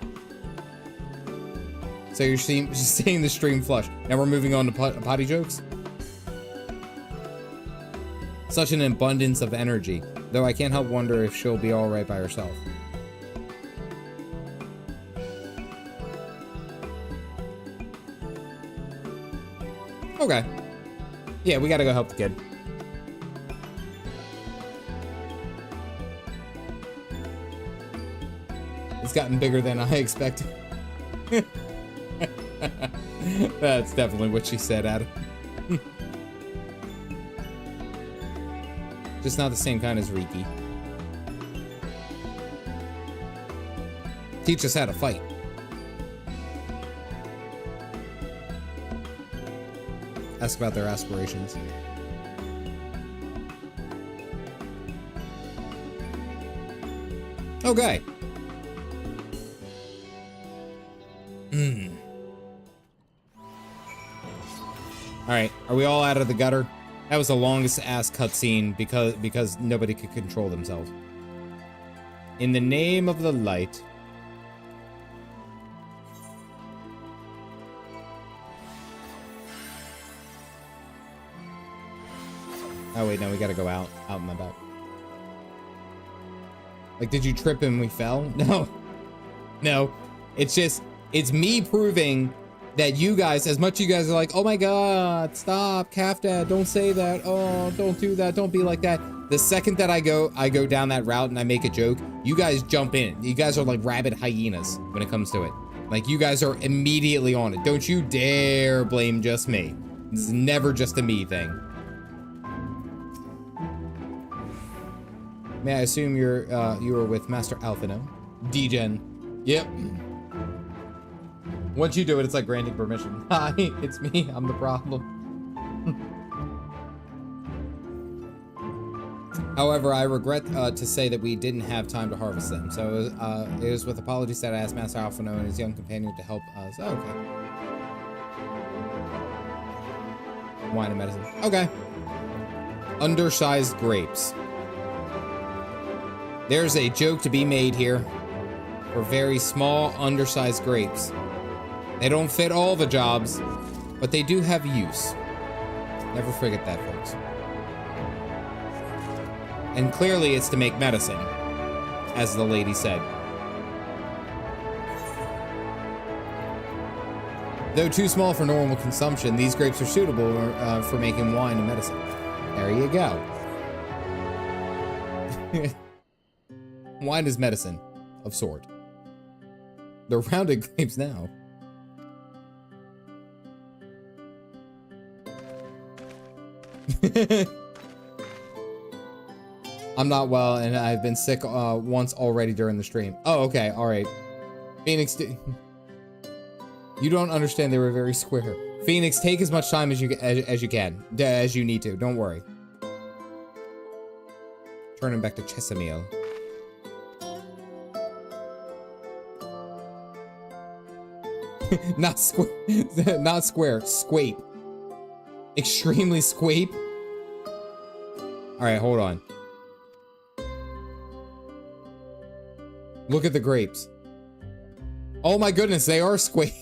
So you're seeing the stream flush. Now we're moving on to potty jokes. Such an abundance of energy, though I can't help wonder if she'll be alright by herself. Okay. Yeah, we gotta go help the kid. It's gotten bigger than I expected. That's definitely what she said, Adam. Just not the same kind as Riki. Teach us how to fight. Ask about their aspirations. Okay. Alright, are we all out of the gutter? That was the longest ass cutscene because nobody could control themselves. In the name of the light. Oh wait, no, we gotta go out in the back. Like, did you trip and we fell? No. No. It's me proving that you guys, as much as you guys are like, oh my god, stop, Calf Dad, don't say that, oh, don't do that, don't be like that. The second that I go down that route and I make a joke, you guys jump in. You guys are like rabid hyenas when it comes to it. Like, you guys are immediately on it. Don't you dare blame just me. This is never just a me thing. May I assume you were with Master Alphino? Degen. Yep. Once you do it, it's like granting permission. Hi, it's me. I'm the problem. However, I regret to say that we didn't have time to harvest them. So it was with apologies that I asked Master Alphino and his young companion to help us. Oh, okay. Wine and medicine. Okay. Undersized grapes. There's a joke to be made here for very small, undersized grapes. They don't fit all the jobs, but they do have use. Never forget that, folks. And clearly it's to make medicine, as the lady said. Though too small for normal consumption, these grapes are suitable for making wine and medicine. There you go. Wine is medicine, of sort. They're rounded grapes now. I'm not well, and I've been sick once already during the stream. Oh, okay, all right. Phoenix, you don't understand. They were very square. Phoenix, take as much time as you can, as you need to. Don't worry. Turning back to Chesamil. Not square. Not square. Squape. Extremely squape. All right, hold on. Look at the grapes. Oh my goodness, they are squape.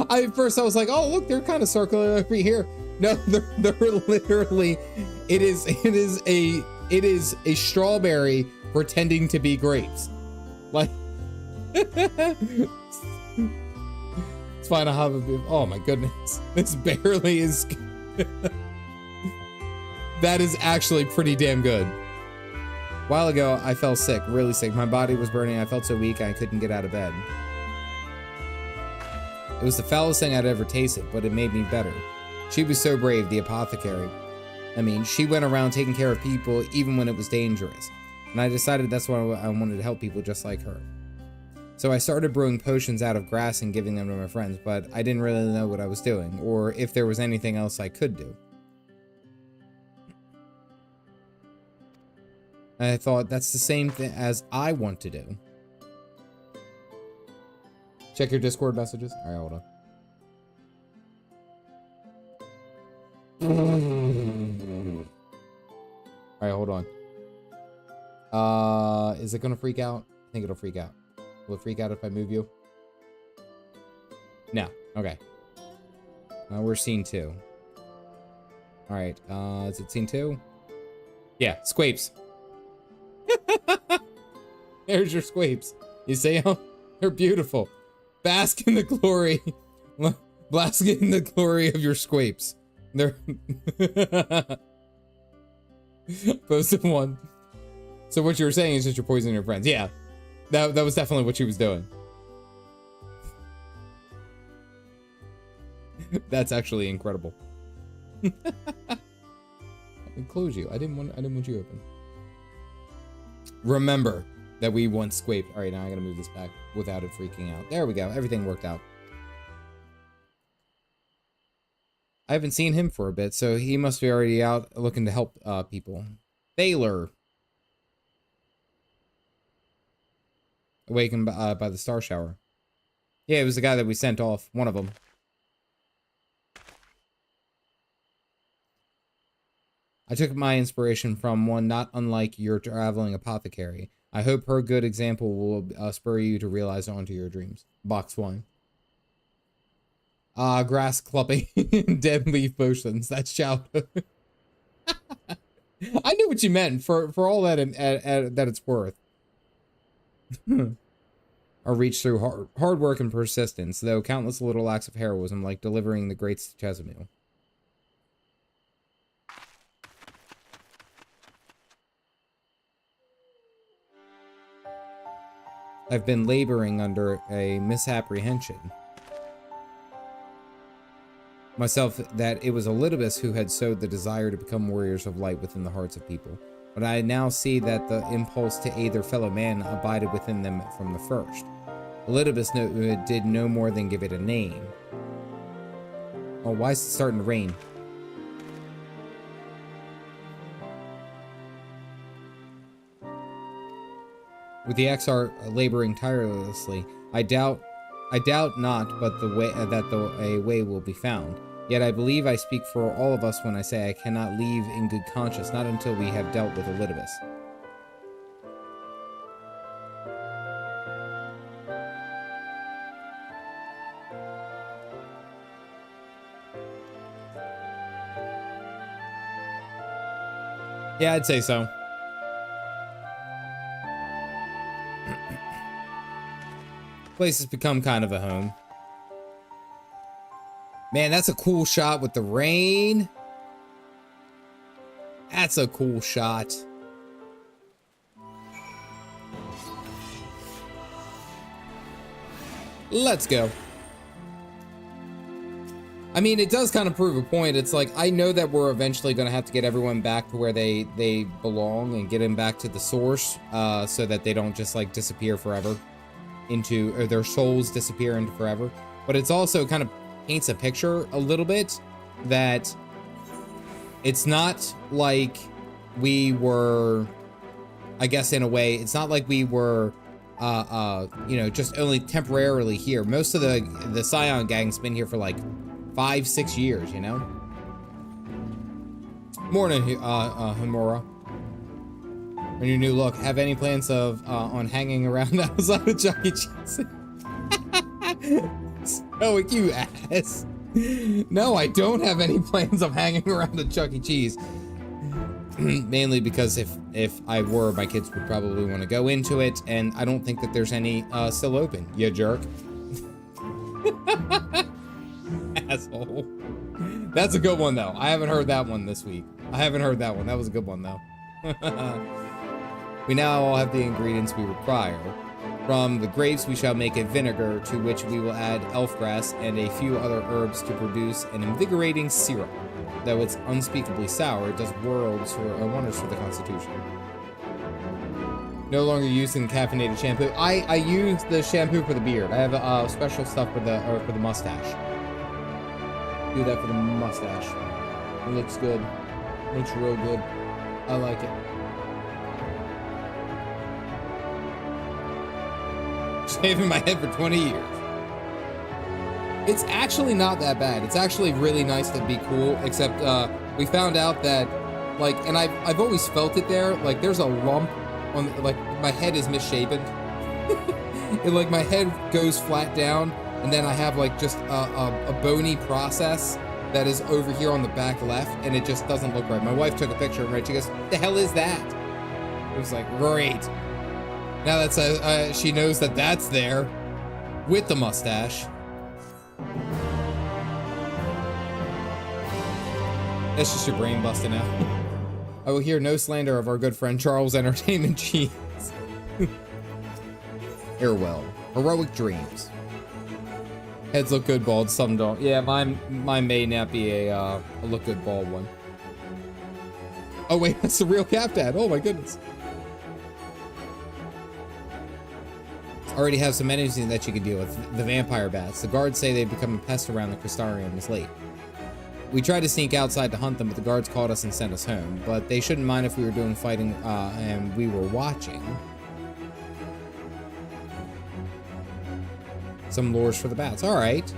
At first I was like, oh look, they're kind of circular over here. No, they're literally. It is a strawberry pretending to be grapes. Like. It's fine, I'll have a bit. Oh my goodness. This barely is. That is actually pretty damn good. A while ago, I fell sick, really sick. My body was burning. I felt so weak I couldn't get out of bed. It was the foulest thing I'd ever tasted, but it made me better. She was so brave, the apothecary. I mean, she went around taking care of people even when it was dangerous. And I decided that's why I wanted to help people just like her. So I started brewing potions out of grass and giving them to my friends, but I didn't really know what I was doing, or if there was anything else I could do. I thought that's the same thing as I want to do. Check your Discord messages. All right, hold on. All right, hold on. Is it gonna freak out? I think it'll freak out. Will it freak out if I move you? No. Okay. We're scene 2. All right. Is it scene 2? Yeah, squapes. There's your squapes. You see them? They're beautiful. Bask in the glory. Bask in the glory of your squapes. They're posted one. So what you were saying is that you're poisoning your friends. Yeah. That was definitely what she was doing. That's actually incredible. I can close you. I didn't want you open. Remember that we once squaped. All right, now I gotta move this back without it freaking out. There we go. Everything worked out. I haven't seen him for a bit, so he must be already out looking to help people. Thaler. Awakened by the star shower. Yeah, it was the guy that we sent off. One of them. I took my inspiration from one not unlike your traveling apothecary. I hope her good example will spur you to realize onto your dreams. Box 1. Grass clumping. Dead leaf potions. That's childhood. I knew what you meant for all that that it's worth. Or reach through hard work and persistence, though countless little acts of heroism like delivering the great Chesumil. I've been laboring under a misapprehension. Myself that it was Elidibus who had sowed the desire to become warriors of light within the hearts of people. But I now see that the impulse to aid their fellow man abided within them from the first. Elidibus did no more than give it a name. Oh, why is it starting to rain? With the XR laboring tirelessly, I doubt not, but a way will be found. Yet I believe I speak for all of us when I say I cannot leave in good conscience, not until we have dealt with Elidibus. Yeah, I'd say so. Place has become kind of a home. Man, that's a cool shot with the rain. That's a cool shot. Let's go. I mean, it does kind of prove a point. It's like, I know that we're eventually going to have to get everyone back to where they belong and get them back to the source, so that they don't just like disappear forever or their souls disappear into forever. But it's also kind of paints a picture a little bit that it's not like we were, I guess in a way, it's not like we were, you know, just only temporarily here. Most of the Scion gang's been here for like 5-6 years, you know? Morning, Homura. On your new look, have any plans of on hanging around outside of Chuck E. Cheese? Stoic, you ass. No, I don't have any plans of hanging around at Chuck E. Cheese. Mainly because if I were, my kids would probably want to go into it, and I don't think that there's any still open, you jerk. Asshole. That's a good one, though. I haven't heard that one this week. I haven't heard that one. That was a good one, though. We now all have the ingredients we require. From the grapes we shall make a vinegar, to which we will add elf grass and a few other herbs to produce an invigorating syrup. Though it's unspeakably sour, it does wonders for the constitution. No longer using caffeinated shampoo. I use the shampoo for the beard. I have special stuff for the mustache. Do that for the mustache. It looks good. It looks real good. I like it. Shaving my head for 20 years. It's actually not that bad. It's actually really nice to be cool, except we found out that, like, and I've always felt it there, like there's a lump on, like, my head is misshapen. And, like, my head goes flat down, and then I have, like, just a bony process that is over here on the back left, and it just doesn't look right. My wife took a picture of it, she goes, "The hell is that?" It was like, great. Now that's she knows that that's there with the mustache. That's just your brain busting out. I will hear no slander of our good friend Charles Entertainment Cheese. Farewell. Heroic dreams. Heads look good bald, some don't. Yeah, mine may not be a look good bald one. Oh wait, that's the real Cap Dad. Oh my goodness. Already have some enemies that you can deal with. The vampire bats. The guards say they've become a pest around the Crystarium is late. We tried to sneak outside to hunt them, but the guards caught us and sent us home. But they shouldn't mind if we were doing fighting and we were watching. Some lures for the bats. Alright.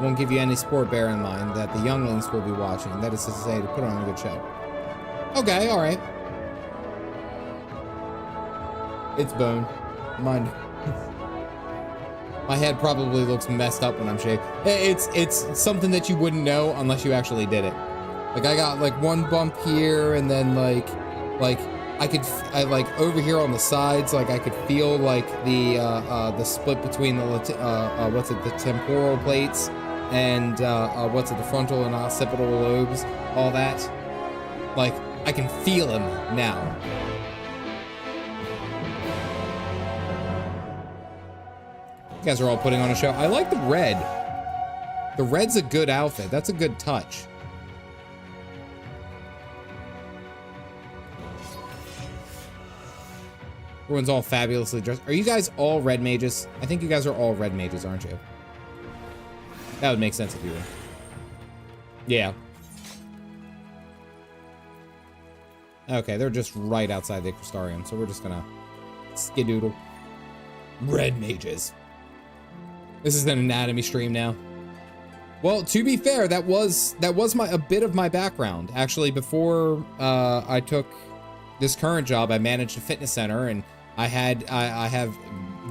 Won't give you any sport, bear in mind that the younglings will be watching. That is to say, to put on a good show. Okay, alright. It's bone. Mine. My head probably looks messed up when I'm shaved. It's something that you wouldn't know unless you actually did it. Like, I got like one bump here, and then like I like over here on the sides, like I could feel like the split between the the temporal plates and the frontal and occipital lobes, all that. Like, I can feel them now. You guys are all putting on a show. I like the red. The red's a good outfit. That's a good touch. Everyone's all fabulously dressed. Are you guys all red mages? I think you guys are all red mages, aren't you? That would make sense if you were. Yeah. Okay, they're just right outside the Crystarium, so we're just gonna skidoodle. Red mages. This is an anatomy stream now. Well, to be fair, that was a bit of my background. Actually, before I took this current job, I managed a fitness center, and I have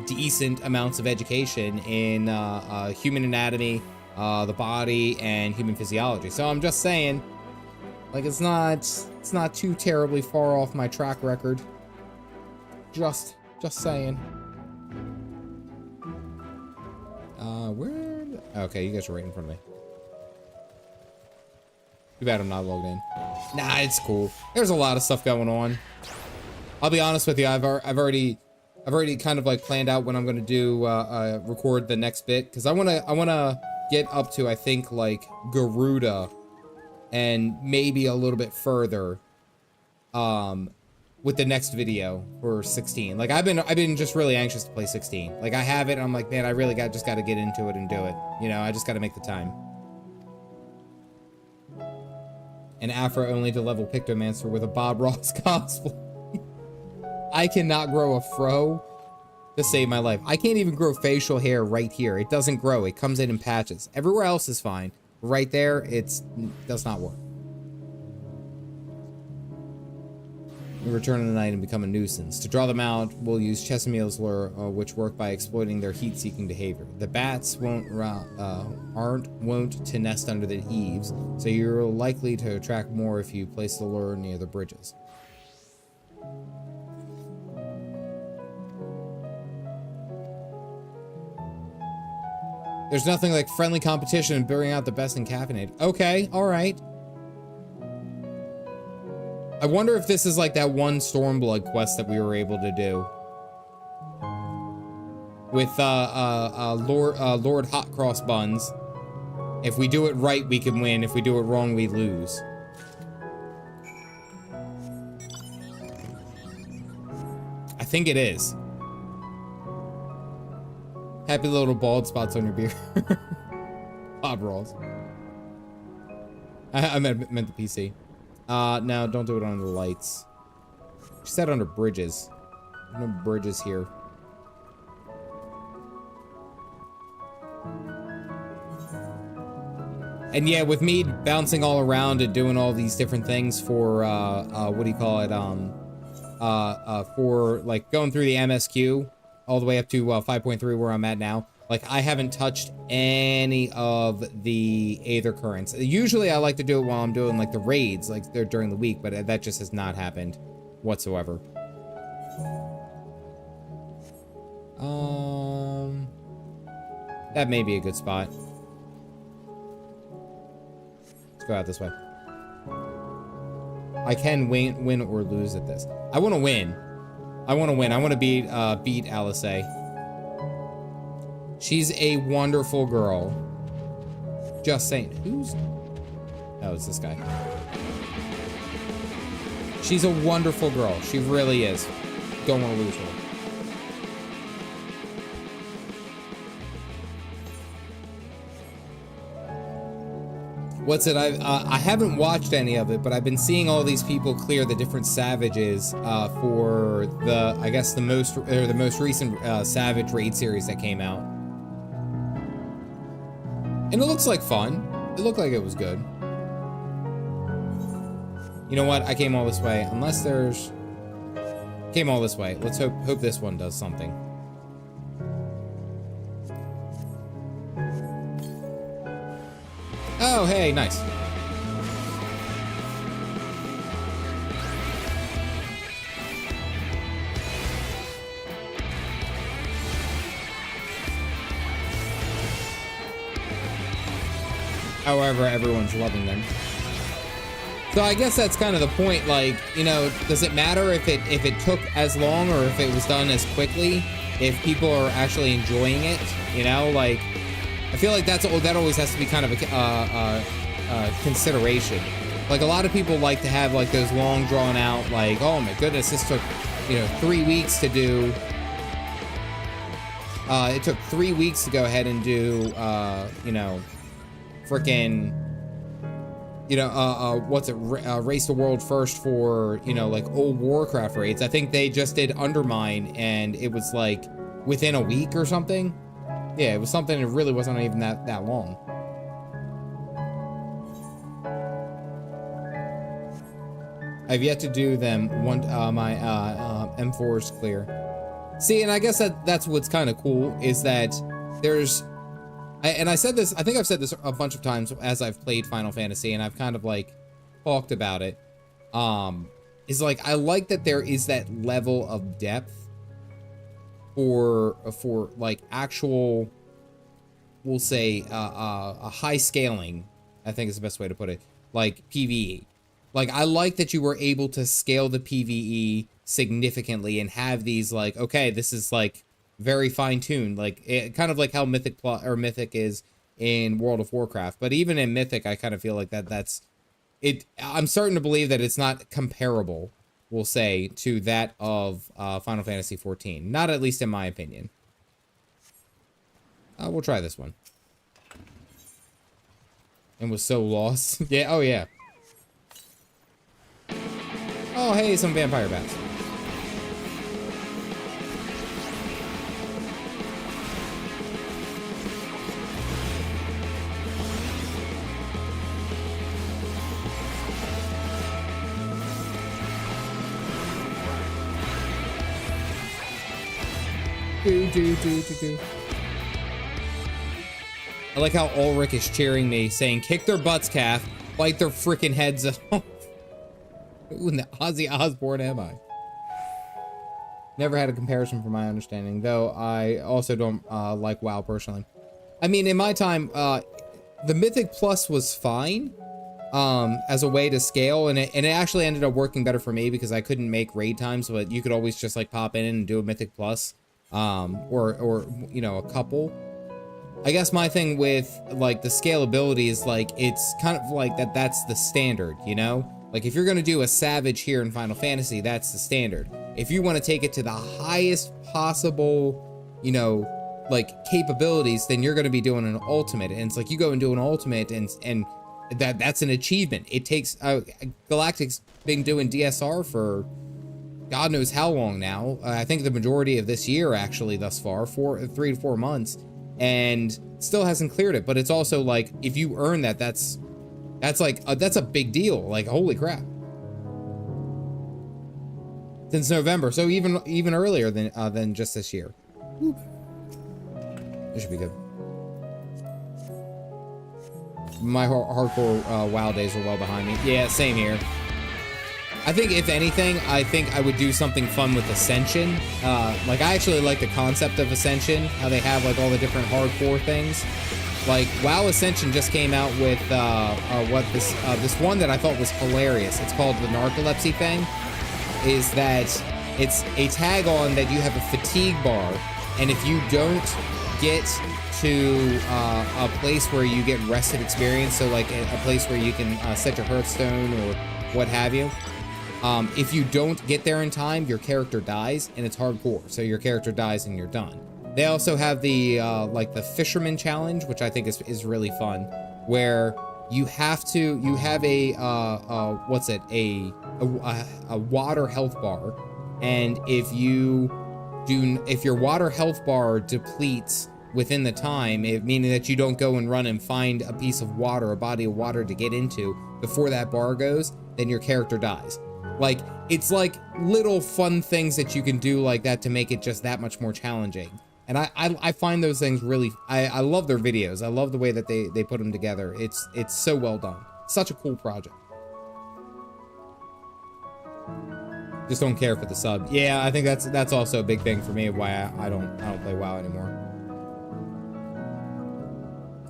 decent amounts of education in human anatomy, the body, and human physiology. So I'm just saying, like, it's not too terribly far off my track record. Just saying. Where? Okay, you guys are right in front of me. Too bad I'm not logged in. Nah, it's cool. There's a lot of stuff going on. I'll be honest with you. I've already kind of like planned out when I'm gonna do record the next bit, because I wanna get up to, I think, like Garuda and maybe a little bit further with the next video for 16. Like, I've been just really anxious to play 16. Like, I have it, and I'm like, man, I really just got to get into it and do it. You know, I just got to make the time. An afro only to level Pictomancer with a Bob Ross cosplay. I cannot grow a fro to save my life. I can't even grow facial hair right here. It doesn't grow. It comes in patches. Everywhere else is fine. Right there, it does not work. We return in the night and become a nuisance. To draw them out, we'll use Chesameel's lure, which work by exploiting their heat-seeking behavior. The bats won't to nest under the eaves, so you're likely to attract more if you place the lure near the bridges. There's nothing like friendly competition and bringing out the best in Caffeinated. Okay, alright. I wonder if this is like that one Stormblood quest that we were able to do. With Lord Hot Cross Buns. If we do it right, we can win. If we do it wrong, we lose. think it is. Happy little bald spots on your beard. Pod rolls. I meant the PC. No, don't do it under the lights. She said under bridges. No bridges here. And yeah, with me bouncing all around and doing all these different things for, what do you call it? For like going through the MSQ all the way up to 5.3 where I'm at now. Like, I haven't touched any of the Aether Currents. Usually I like to do it while I'm doing like the raids, like they're during the week, but that just has not happened whatsoever. That may be a good spot. Let's go out this way. I can win or lose at this. I want to win. I want to win. I want to beat Alice. She's a wonderful girl. Just saying. Who's... Oh, it's this guy. She's a wonderful girl. She really is. Don't want to lose her. What's it? I haven't watched any of it, but I've been seeing all these people clear the different savages for the, I guess the most recent Savage raid series that came out, and it looks like fun. It looked like it was good. You know what? I came all this way. Unless there's, came all this way. Let's hope this one does something. Oh, hey, nice. However, everyone's loving them. So I guess that's kind of the point, like, you know, does it matter if it took as long or if it was done as quickly? If people are actually enjoying it, you know, like, I feel like that always has to be kind of a consideration. Like, a lot of people like to have like those long drawn out, like, oh my goodness, this took, you know, 3 weeks to do. It took 3 weeks to go ahead and do, you know, frickin', you know, what's it, Race the World First for, you know, like old Warcraft raids. I think they just did Undermine and it was like within a week or something. Yeah, it was something that really wasn't even that long. I've yet to do them. My M4 is clear. See, and I guess that's what's kind of cool is that there's, and I said this, I think I've said this a bunch of times as I've played Final Fantasy, and I've kind of like talked about it. Is like, I like that there is that level of depth for like actual, we'll say, a high scaling, I think is the best way to put it, like PvE. Like, I like that you were able to scale the PvE significantly and have these like, okay, this is like very fine-tuned, like kind of like how Mythic is in World of Warcraft. But even in Mythic, I kind of feel like that's it. I'm starting to believe that it's not comparable, we'll say, to that of Final Fantasy XIV. Not at least in my opinion. We'll try this one. And was so lost. Yeah, oh yeah. Oh, hey, some vampire bats. Do. I like how Ulrich is cheering me, saying, kick their butts, Calf. Bite their freaking heads off. Who in the Ozzy Osbourne am I? Never had a comparison from my understanding, though I also don't like WoW personally. I mean, in my time, the Mythic Plus was fine as a way to scale, and it actually ended up working better for me because I couldn't make raid times, but you could always just like pop in and do a Mythic Plus, or you know, a couple. I guess my thing with like the scalability is like it's kind of like that's the standard, you know? Like, if you're gonna do a Savage here in Final Fantasy, that's the standard. If you want to take it to the highest possible, you know, like, capabilities, then you're gonna be doing an Ultimate. And it's like, you go and do an Ultimate, and that's an achievement. It takes, Galactic's been doing DSR for God knows how long now. I think the majority of this year, actually, thus far, 3 to 4 months, and still hasn't cleared it. But it's also like, if you earn that, that's like, that's a big deal. Like, holy crap. Since November, so even earlier than just this year. This should be good. My hardcore WoW days are well behind me. Yeah, same here. I think, if anything, I think I would do something fun with Ascension. Like, I actually like the concept of Ascension, how they have, like, all the different hardcore things. Like, WoW Ascension just came out with, this one that I thought was hilarious. It's called the Narcolepsy thing. Is that it's a tag on that you have a fatigue bar, and if you don't get to a place where you get rested experience, so like a place where you can set your Hearthstone or what have you, if you don't get there in time, your character dies, and it's hardcore. So your character dies and you're done. They also have the like the Fisherman Challenge, which I think is really fun, where you have a water health bar, and if your water health bar depletes within the time, meaning that you don't go and run and find a piece of water, a body of water to get into before that bar goes, then your character dies. Like, it's like little fun things that you can do like that to make it just that much more challenging. And I find those things really, I love their videos. I love the way that they put them together. It's so well done. Such a cool project. Just don't care for the sub. Yeah, I think that's also a big thing for me of why I don't play WoW anymore.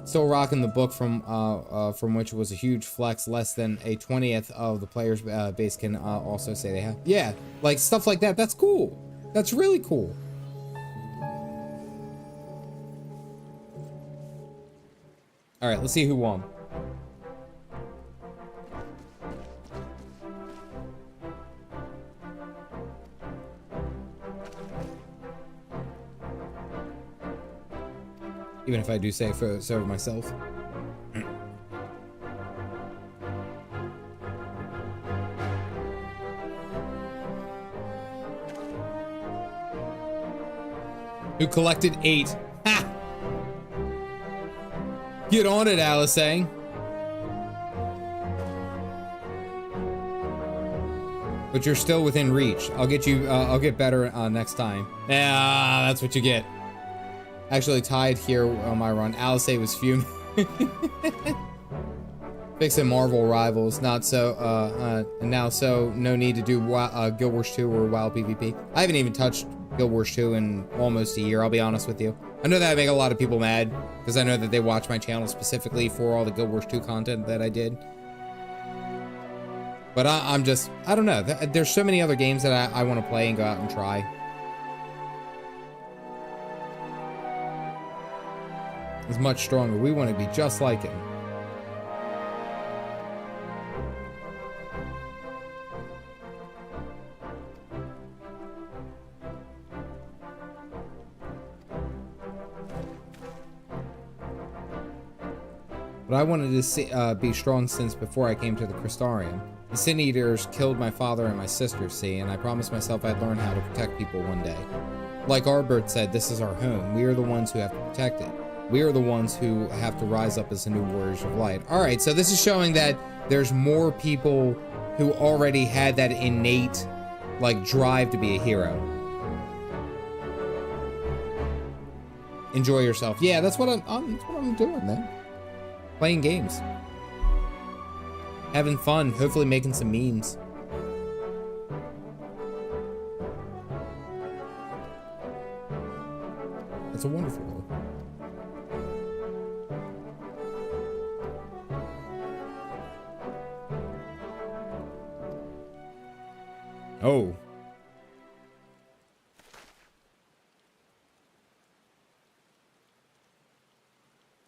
Still rocking the book from which was a huge flex. Less than a 20th of the players base can also say they have. Yeah, like stuff like that. That's cool. That's really cool. All right, let's see who won. Even if I do say so myself. Who collected 8? Ha! Get on it, Alice. But you're still within reach. I'll get you. I'll get better next time. Yeah, that's what you get. Actually tied here on my run. Alice was fuming. Fixing Marvel Rivals. Not so. And now so no need to do Guild Wars 2 or WoW PvP. I haven't even touched Guild Wars 2 in almost a year. I'll be honest with you. I know that I make a lot of people mad because I know that they watch my channel specifically for all the Guild Wars 2 content that I did. But I'm just, I don't know. There's so many other games that I want to play and go out and try. It's much stronger. We want to be just like him. But I wanted to be strong since before I came to the Crystarium. The Sin Eaters killed my father and my sister, see, and I promised myself I'd learn how to protect people one day. Like Ardbert said, this is our home. We are the ones who have to protect it. We are the ones who have to rise up as the new warriors of light. All right, so this is showing that there's more people who already had that innate, like, drive to be a hero. Enjoy yourself. Yeah, that's what I'm doing, man. Playing games. Having fun, hopefully making some memes. It's a wonderful goal. Oh.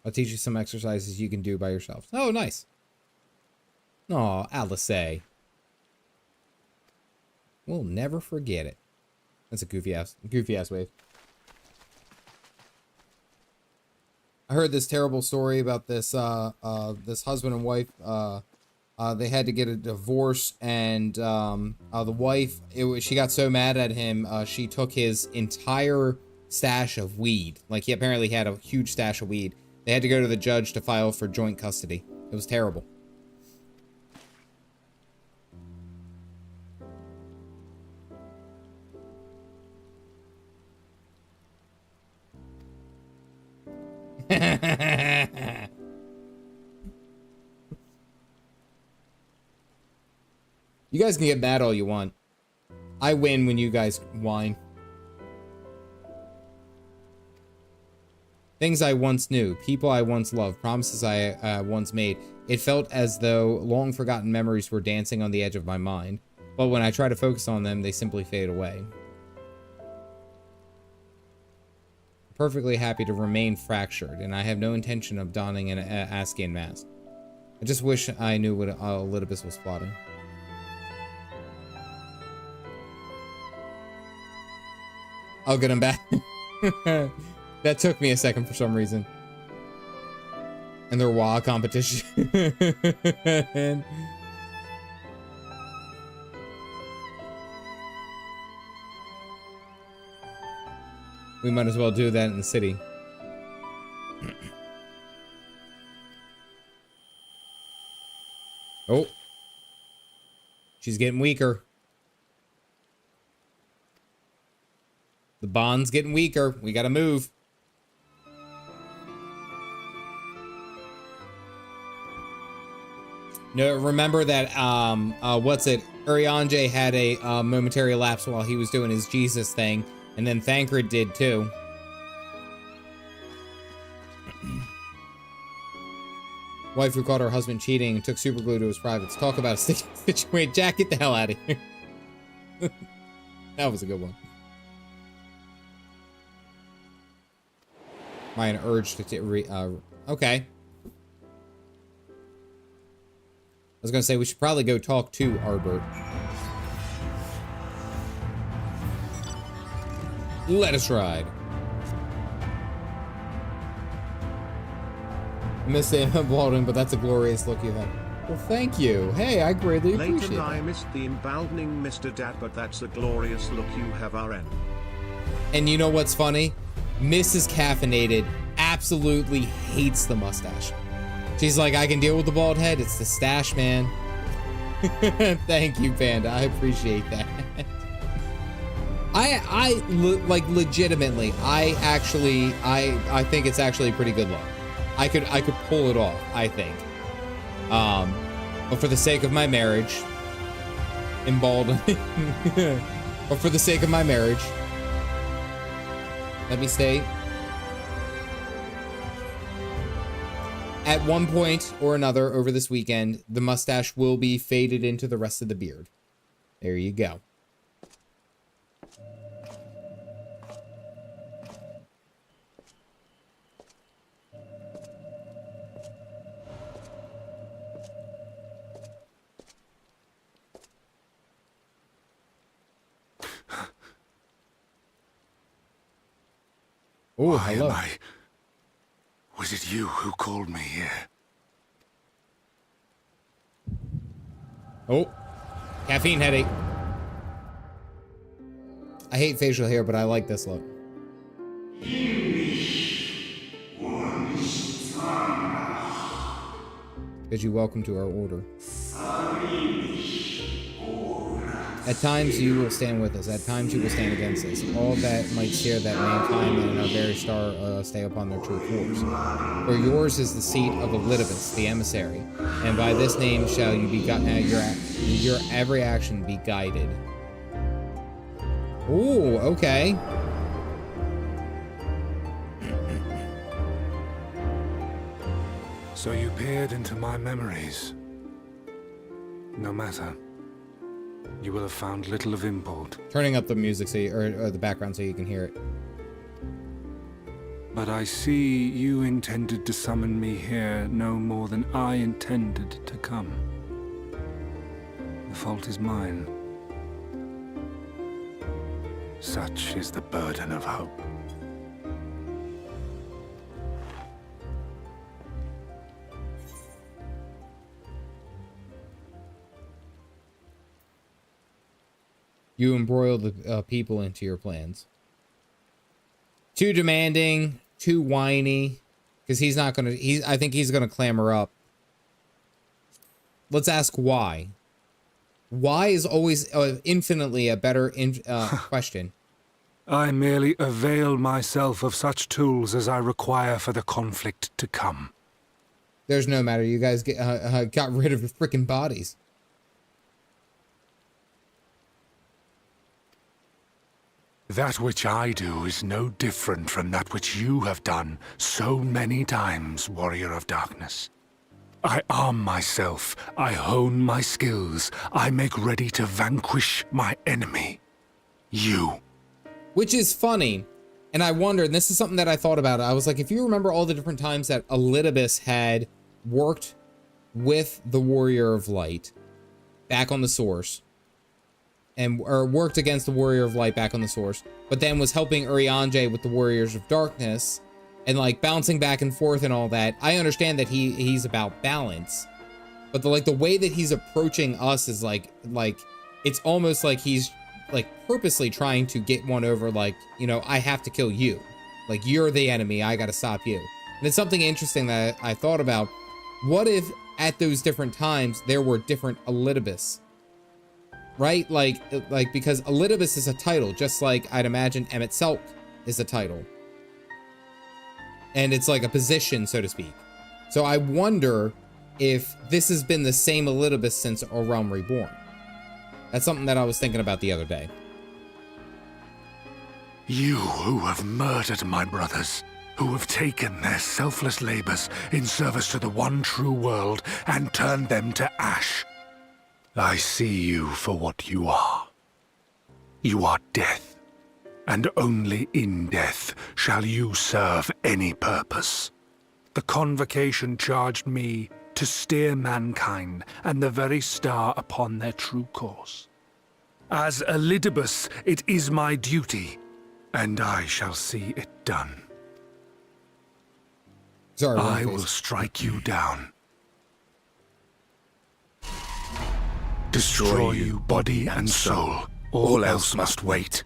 I'll teach you some exercises you can do by yourself. Oh, nice. Oh, Alice. We'll never forget it. That's a goofy ass wave. I heard this terrible story about this this husband and wife. They had to get a divorce, and the wife, she got so mad at him, she took his entire stash of weed. Like, he apparently had a huge stash of weed. They had to go to the judge to file for joint custody. It was terrible. You guys can get mad all you want. I win when you guys whine. Things I once knew, people I once loved, promises I once made. It felt as though long forgotten memories were dancing on the edge of my mind. But when I try to focus on them, they simply fade away. Perfectly happy to remain fractured, and I have no intention of donning an Ascian mask. I just wish I knew what Elidibus was plotting. I'll get him back. That took me a second for some reason. And their WoW competition. We might as well do that in the city. Oh. She's getting weaker. The bond's getting weaker. We gotta move. No, remember that, Urianger had a momentary lapse while he was doing his Jesus thing, and then Thancred did too. Wife who caught her husband cheating and took superglue to his privates. Talk about a sticky situation. Jack, get the hell out of here. That was a good one. Am I an urge to okay. I was gonna say we should probably go talk to Ardbert. Let us ride. I miss the embalming, but that's a glorious look you have. Well, thank you. Hey, I greatly appreciate it. Later I missed the embalming, Mr. Dad, but that's a glorious look you have, RN. And you know what's funny? Mrs. Caffeinated absolutely hates the mustache. She's like, I can deal with the bald head. It's the stash, man. Thank you, Panda. I appreciate that. Like legitimately, I think it's actually a pretty good look. I could pull it off, I think. But for the sake of my marriage, but for the sake of my marriage, let me state, at one point or another over this weekend, the mustache will be faded into the rest of the beard. There you go. Oh, hello. Why am I? Was it you who called me here? Oh, caffeine headache. I hate facial hair, but I like this look. Bid you welcome to our order. At times you will stand with us, at times you will stand against us. All that might steer that mankind and our very star stay upon their true course. For yours is the seat of Elidibus, the emissary, and by this name shall you be your every action be guided. Ooh, okay. So you peered into my memories. No matter. You will have found little of import. Turning up the music so you, or the background so you can hear it. But I see you intended to summon me here no more than I intended to come. The fault is mine. Such is the burden of hope. You embroil the people into your plans. Too demanding, too whiny, because he's not gonna. I think he's gonna clamor up. Let's ask why. Why is always infinitely a better question. I merely avail myself of such tools as I require for the conflict to come. There's no matter. You guys got rid of your freaking bodies. That which I do is no different from that which you have done so many times, Warrior of Darkness. I arm myself, I hone my skills, I make ready to vanquish my enemy. You. Which is funny, and I wonder, and this is something that I thought about, I was like, if you remember all the different times that Elidibus had worked with the Warrior of Light back on the Source, or worked against the Warrior of Light back on the Source, but then was helping Urianger with the Warriors of Darkness, and like bouncing back and forth and all that. I understand that he's about balance, but the way that he's approaching us is like it's almost like he's like purposely trying to get one over, like, you know, I have to kill you, like you're the enemy, I gotta stop you. And it's something interesting that I thought about. What if at those different times there were different Elidibus? Right? Like because Elidibus is a title, just like I'd imagine Emmett Selk is a title. And it's like a position, so to speak. So I wonder if this has been the same Elidibus since A Realm Reborn. That's something that I was thinking about the other day. You who have murdered my brothers, who have taken their selfless labors in service to the one true world and turned them to ash. I see you for what you are. You are death, and only in death shall you serve any purpose. The Convocation charged me to steer mankind and the very star upon their true course. As Elidibus, it is my duty, and I shall see it done. Sorry, I will strike you down. Destroy you body and soul. All else must wait.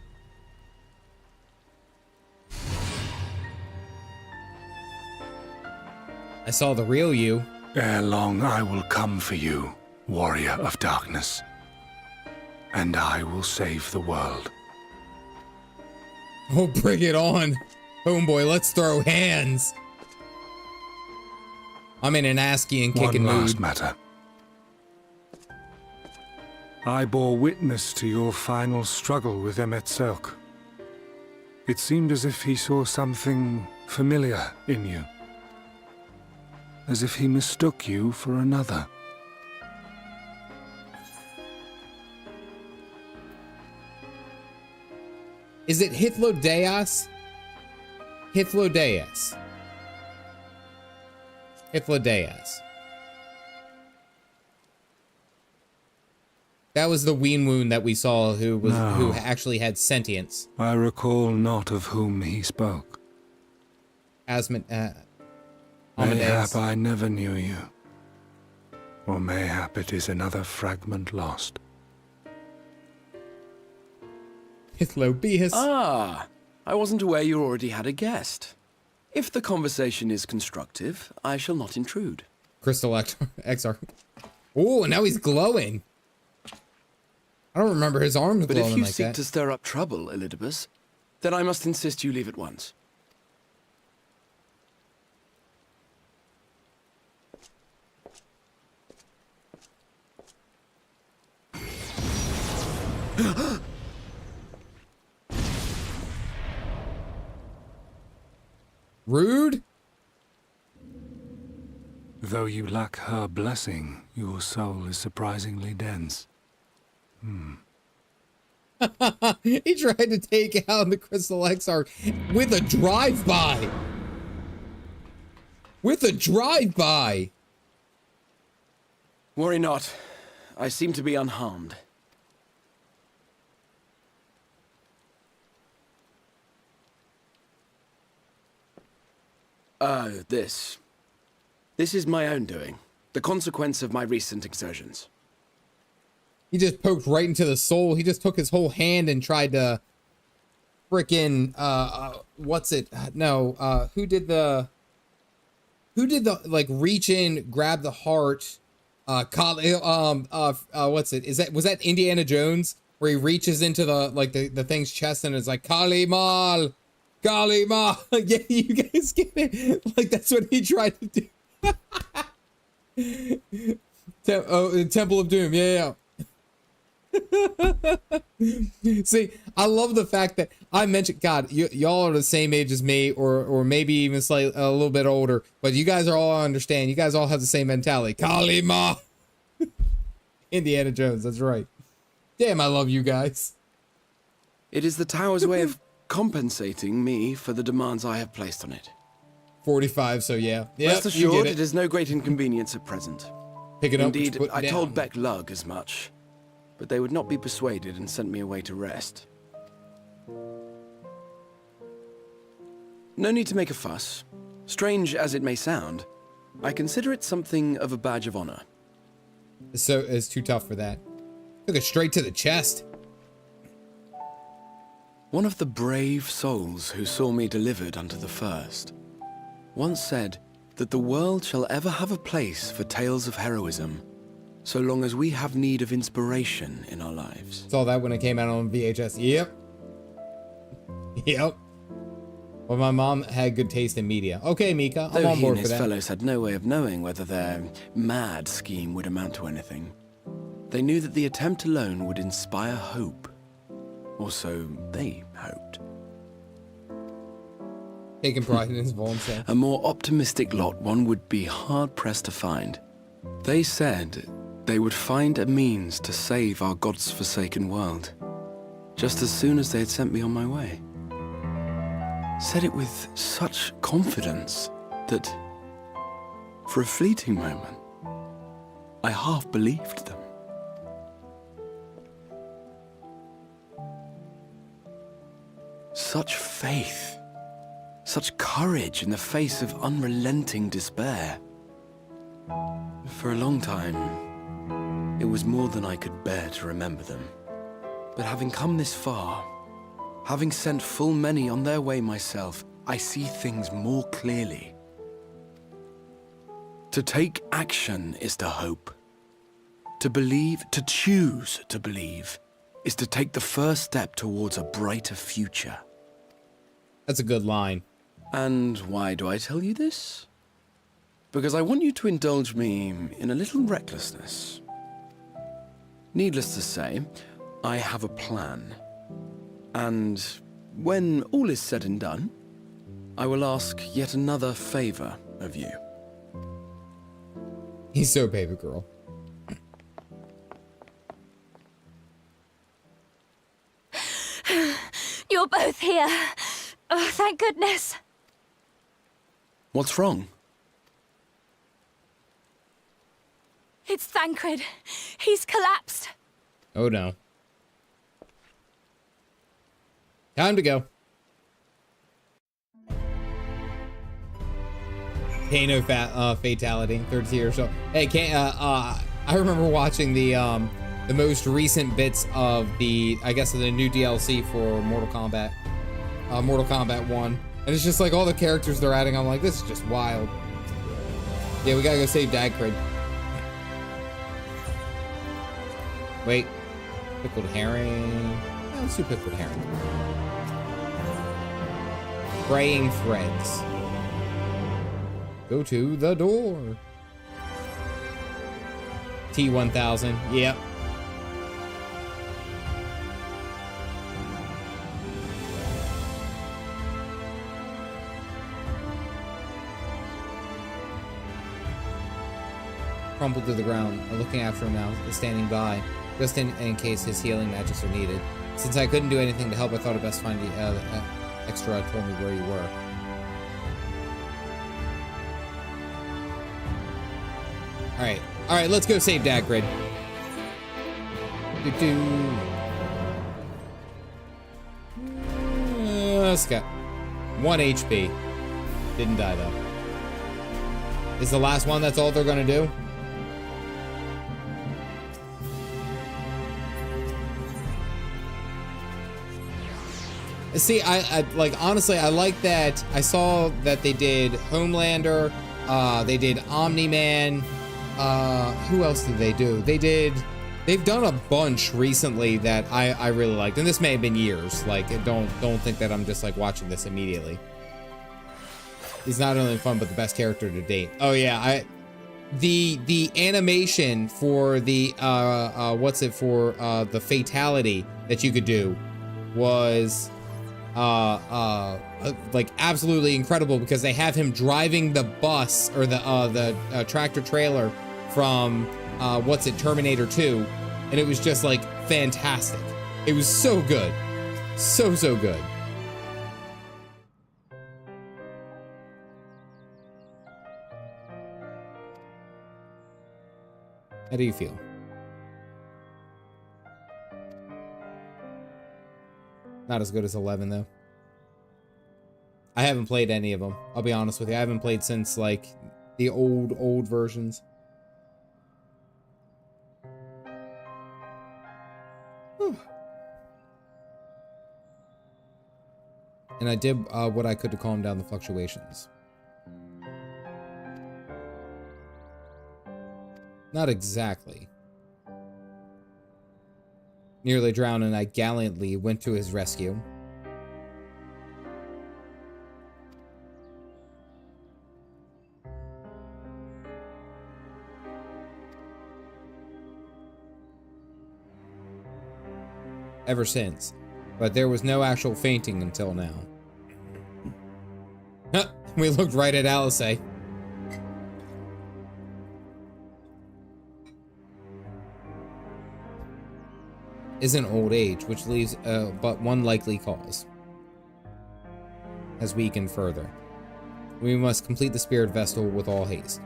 I saw the real you. Ere long I will come for you, Warrior of Darkness. And I will save the world. Oh, bring it on. Homeboy, let's throw hands. I'm in an ASCII and kicking mood. One last matter. I bore witness to your final struggle with Emmett Selk. It seemed as if he saw something familiar in you. As if he mistook you for another. Is it Hythlodeus? Hythlodeus. Hythlodeus. That was the Ween Wound that we saw who actually had sentience. I recall not of whom he spoke. Amadeus. Mayhap I never knew you. Or mayhap it is another fragment lost. Hythlodeus. Ah, I wasn't aware you already had a guest. If the conversation is constructive, I shall not intrude. Crystal XR. Oh, now he's glowing. I don't remember his arms glowing like that. But if you seek to stir up trouble, Elidibus, then I must insist you leave at once. Rude? Though you lack her blessing, your soul is surprisingly dense. He tried to take out the Crystal XR with a drive-by. With a drive-by. Worry not. I seem to be unharmed. This. This is my own doing. The consequence of my recent exertions. He just poked right into the soul. He just took his whole hand and tried to frickin' what's it? No, who did the like reach in, grab the heart? What's it? Was that Indiana Jones where he reaches into the thing's chest and is like Kali Mal, Kali Mal? Yeah, you guys get it? Like that's what he tried to do. Temple of Doom. Yeah. See, I love the fact that I mentioned, God, y'all are the same age as me, or maybe even slightly a little bit older, but you guys are all understand. You guys all have the same mentality. Kalima. Indiana Jones, that's right. Damn, I love you guys. It is the tower's way of compensating me for the demands I have placed on it. 45, so yeah. Rest assured, it is no great inconvenience at present. Pick it up. Indeed, I told Beck Lug as much, but they would not be persuaded and sent me away to rest. No need to make a fuss. Strange as it may sound, I consider it something of a badge of honor. So it's too tough for that. Took it straight to the chest. One of the brave souls who saw me delivered unto the first once said that the world shall ever have a place for tales of heroism, so long as we have need of inspiration in our lives. Saw that when it came out on VHS. Yep. Yep. Well, my mom had good taste in media. Okay, Mika, I'm on board for that. Though he and his fellows had no way of knowing whether their mad scheme would amount to anything, they knew that the attempt alone would inspire hope. Or so they hoped. Taking pride in his volunteer. A more optimistic lot one would be hard-pressed to find. They said they would find a means to save our God's forsaken world, just as soon as they had sent me on my way. Said it with such confidence that, for a fleeting moment, I half believed them. Such faith, such courage in the face of unrelenting despair. For a long time, it was more than I could bear to remember them. But having come this far, having sent full many on their way myself, I see things more clearly. To take action is to hope. To believe, to choose to believe, is to take the first step towards a brighter future. That's a good line. And why do I tell you this? Because I want you to indulge me in a little recklessness. Needless to say, I have a plan. And when all is said and done, I will ask yet another favor of you. He's so baby girl. You're both here. Oh, thank goodness. What's wrong? It's Thancred. He's collapsed. Oh no. Time to go. Kano fatality, third tier. So hey, I remember watching the most recent bits of the the new DLC for Mortal Kombat 1, and it's just like all the characters they're adding. I'm like, this is just wild. Yeah, we gotta go save Dagcrid. Wait, pickled herring. Yeah, let's do pickled herring. Fraying threads. Go to the door. T1000. Yep. Crumpled to the ground. Looking after him now, standing by, just in case his healing magics are needed. Since I couldn't do anything to help, I thought it best find the extra told me where you were. All right, let's go save Dagcrid. Let's go. 1 HP. Didn't die though. Is the last one, that's all they're gonna do? See, I like, honestly, I like that. I saw that they did Homelander, they did Omni-Man, who else did they do? They've done a bunch recently that I really liked, and this may have been years. Like, don't think that I'm just like watching this immediately. He's not only fun, but the best character to date. Oh yeah, the animation for the the fatality that you could do was like absolutely incredible, because they have him driving the bus or the tractor trailer from Terminator 2, and it was just like fantastic. It was so good, so good. How do you feel? Not as good as 11, though. I haven't played any of them. I'll be honest with you. I haven't played since, like, the old versions. Whew. And I did what I could to calm down the fluctuations. Not exactly. Nearly drowned, and I gallantly went to his rescue. Ever since. But there was no actual fainting until now. We looked right at Alice. Isn't old age, which leaves but one likely cause. Has weakened further. We must complete the spirit vessel with all haste.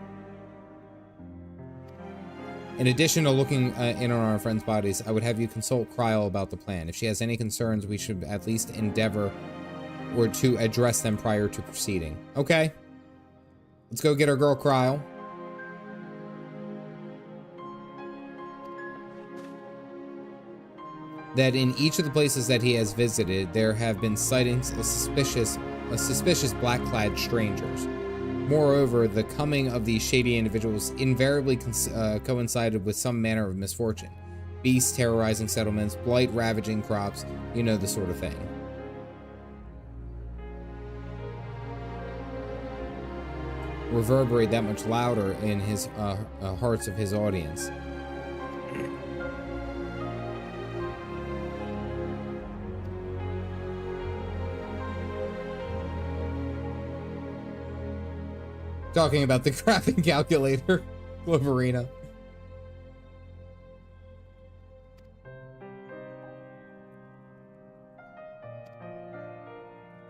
In addition to looking in on our friends' bodies, I would have you consult Cryle about the plan. If she has any concerns, we should at least endeavor or to address them prior to proceeding. Okay. Let's go get our girl Cryle. That in each of the places that he has visited, there have been sightings of suspicious black-clad strangers. Moreover, the coming of these shady individuals invariably coincided with some manner of misfortune. Beasts terrorizing settlements, blight ravaging crops, you know, the sort of thing. Reverberate that much louder in his hearts of his audience. Talking about the crafting calculator, Gloverina.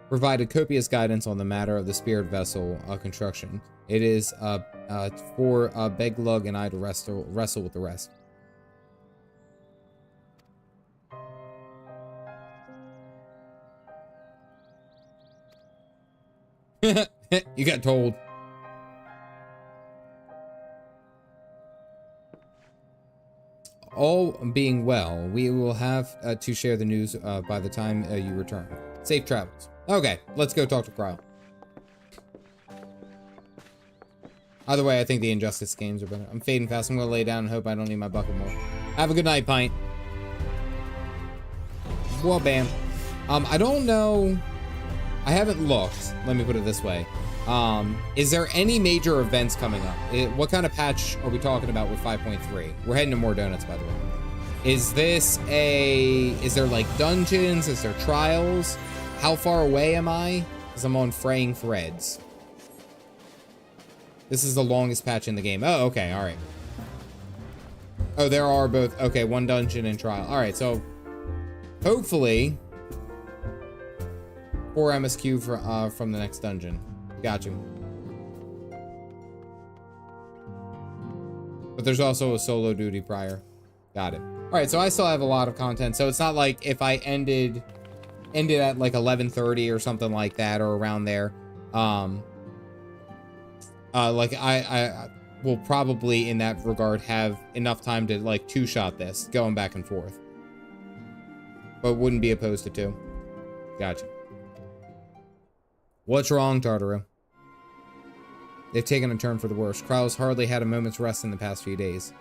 Provided copious guidance on the matter of the spirit vessel construction. It is for Beglug and I to wrestle with the rest. You got told. All being well, we will have to share the news by the time you return. Safe travels. Okay, let's go talk to Cryle. Either way, I think the Injustice games are better. I'm fading fast. I'm gonna lay down and hope I don't need my bucket more. Have a good night, Pint. Well, bam. I don't know. I haven't looked. Let me put it this way. Is there any major events coming up? What kind of patch are we talking about with 5.3? We're heading to more donuts, by the way. Is there like dungeons? Is there trials? How far away am I? Because I'm on fraying threads. This is the longest patch in the game. Oh, okay, all right. Oh, there are both. Okay, one dungeon and trial. All right, so hopefully 4 MSQ from the next dungeon. Got you. But there's also a solo duty prior. Got it. All right, so I still have a lot of content. So it's not like if I ended at like 11:30 or something like that, or around there. Like I will probably in that regard have enough time to like two-shot this, going back and forth. But wouldn't be opposed to two. Gotcha. What's wrong, Tartaru? They've taken a turn for the worse. Krau's hardly had a moment's rest in the past few days.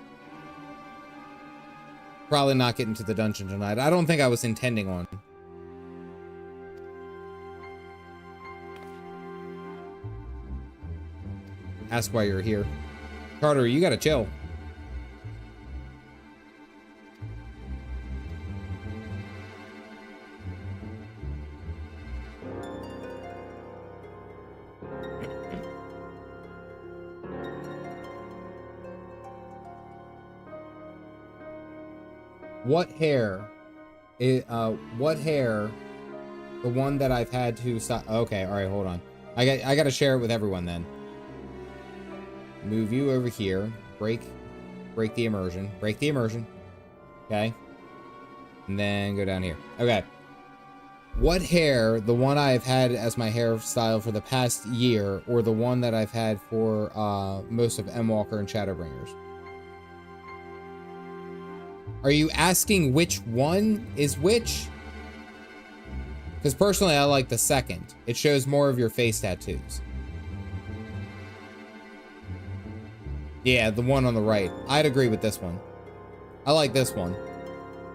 Probably not getting to the dungeon tonight. I don't think I was intending on. Ask why you're here. Tartaru, you gotta chill. What hair? What hair? The one that I've had to stop. Okay, all right, hold on. I gotta share it with everyone then. Move you over here. Break the immersion. Break the immersion. Okay. And then go down here. Okay. What hair? The one I've had as my hairstyle for the past year, or the one that I've had for most of M. Walker and Shadowbringers? Are you asking which one is which? Because personally, I like the second. It shows more of your face tattoos. Yeah, the one on the right. I'd agree with this one. I like this one.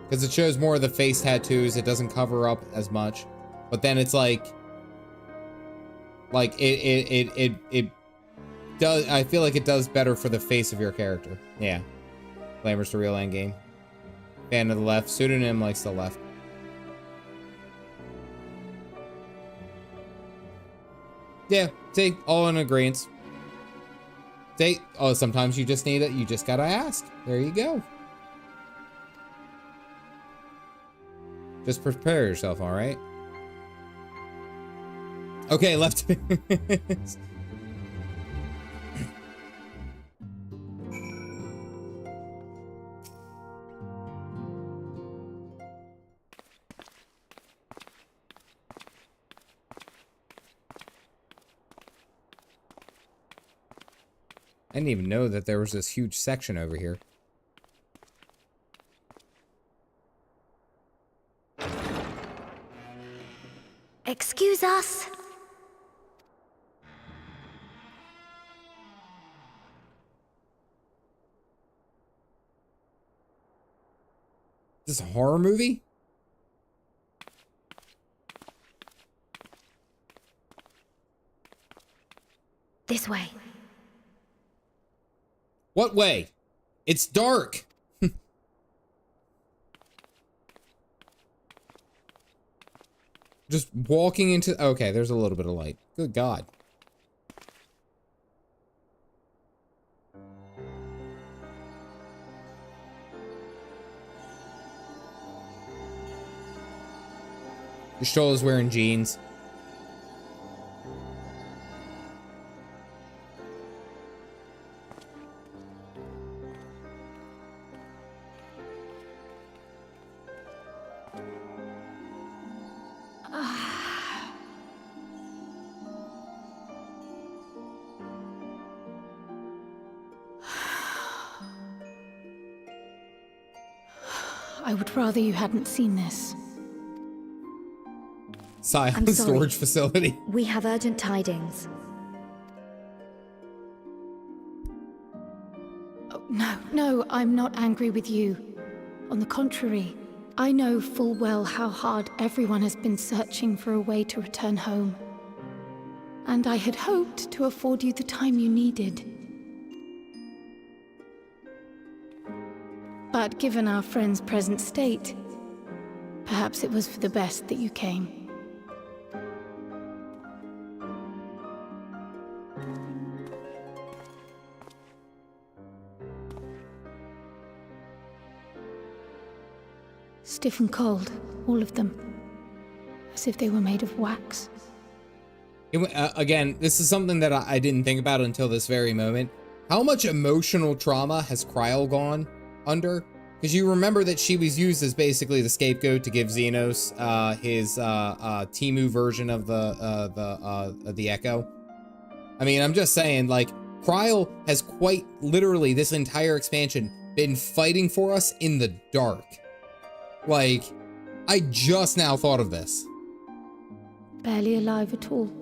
Because it shows more of the face tattoos. It doesn't cover up as much. But then it's like it does, I feel like it does better for the face of your character. Yeah. Glamour's the real endgame. Fan of the left. Pseudonym likes the left. Yeah, see, all in agreement. See, oh, sometimes you just need it. You just gotta ask. There you go. Just prepare yourself, all right? Okay, left. I didn't even know that there was this huge section over here. Excuse us. Is this a horror movie? This way. What way? It's dark. Just walking into... Okay, there's a little bit of light. Good God. Stoll is wearing jeans. I would rather you hadn't seen this. Silent I'm sorry. storage facility. We have urgent tidings. Oh, no, I'm not angry with you. On the contrary, I know full well how hard everyone has been searching for a way to return home. And I had hoped to afford you the time you needed. But given our friend's present state, perhaps it was for the best that you came. Stiff and cold, all of them. As if they were made of wax. Again, this is something that I didn't think about until this very moment. How much emotional trauma has Cryle gone under? Because you remember that she was used as basically the scapegoat to give Xenos his Timu version of the Echo. I mean, I'm just saying, like, Kryl has quite literally this entire expansion been fighting for us in the dark. Like, I just now thought of this. Barely alive at all.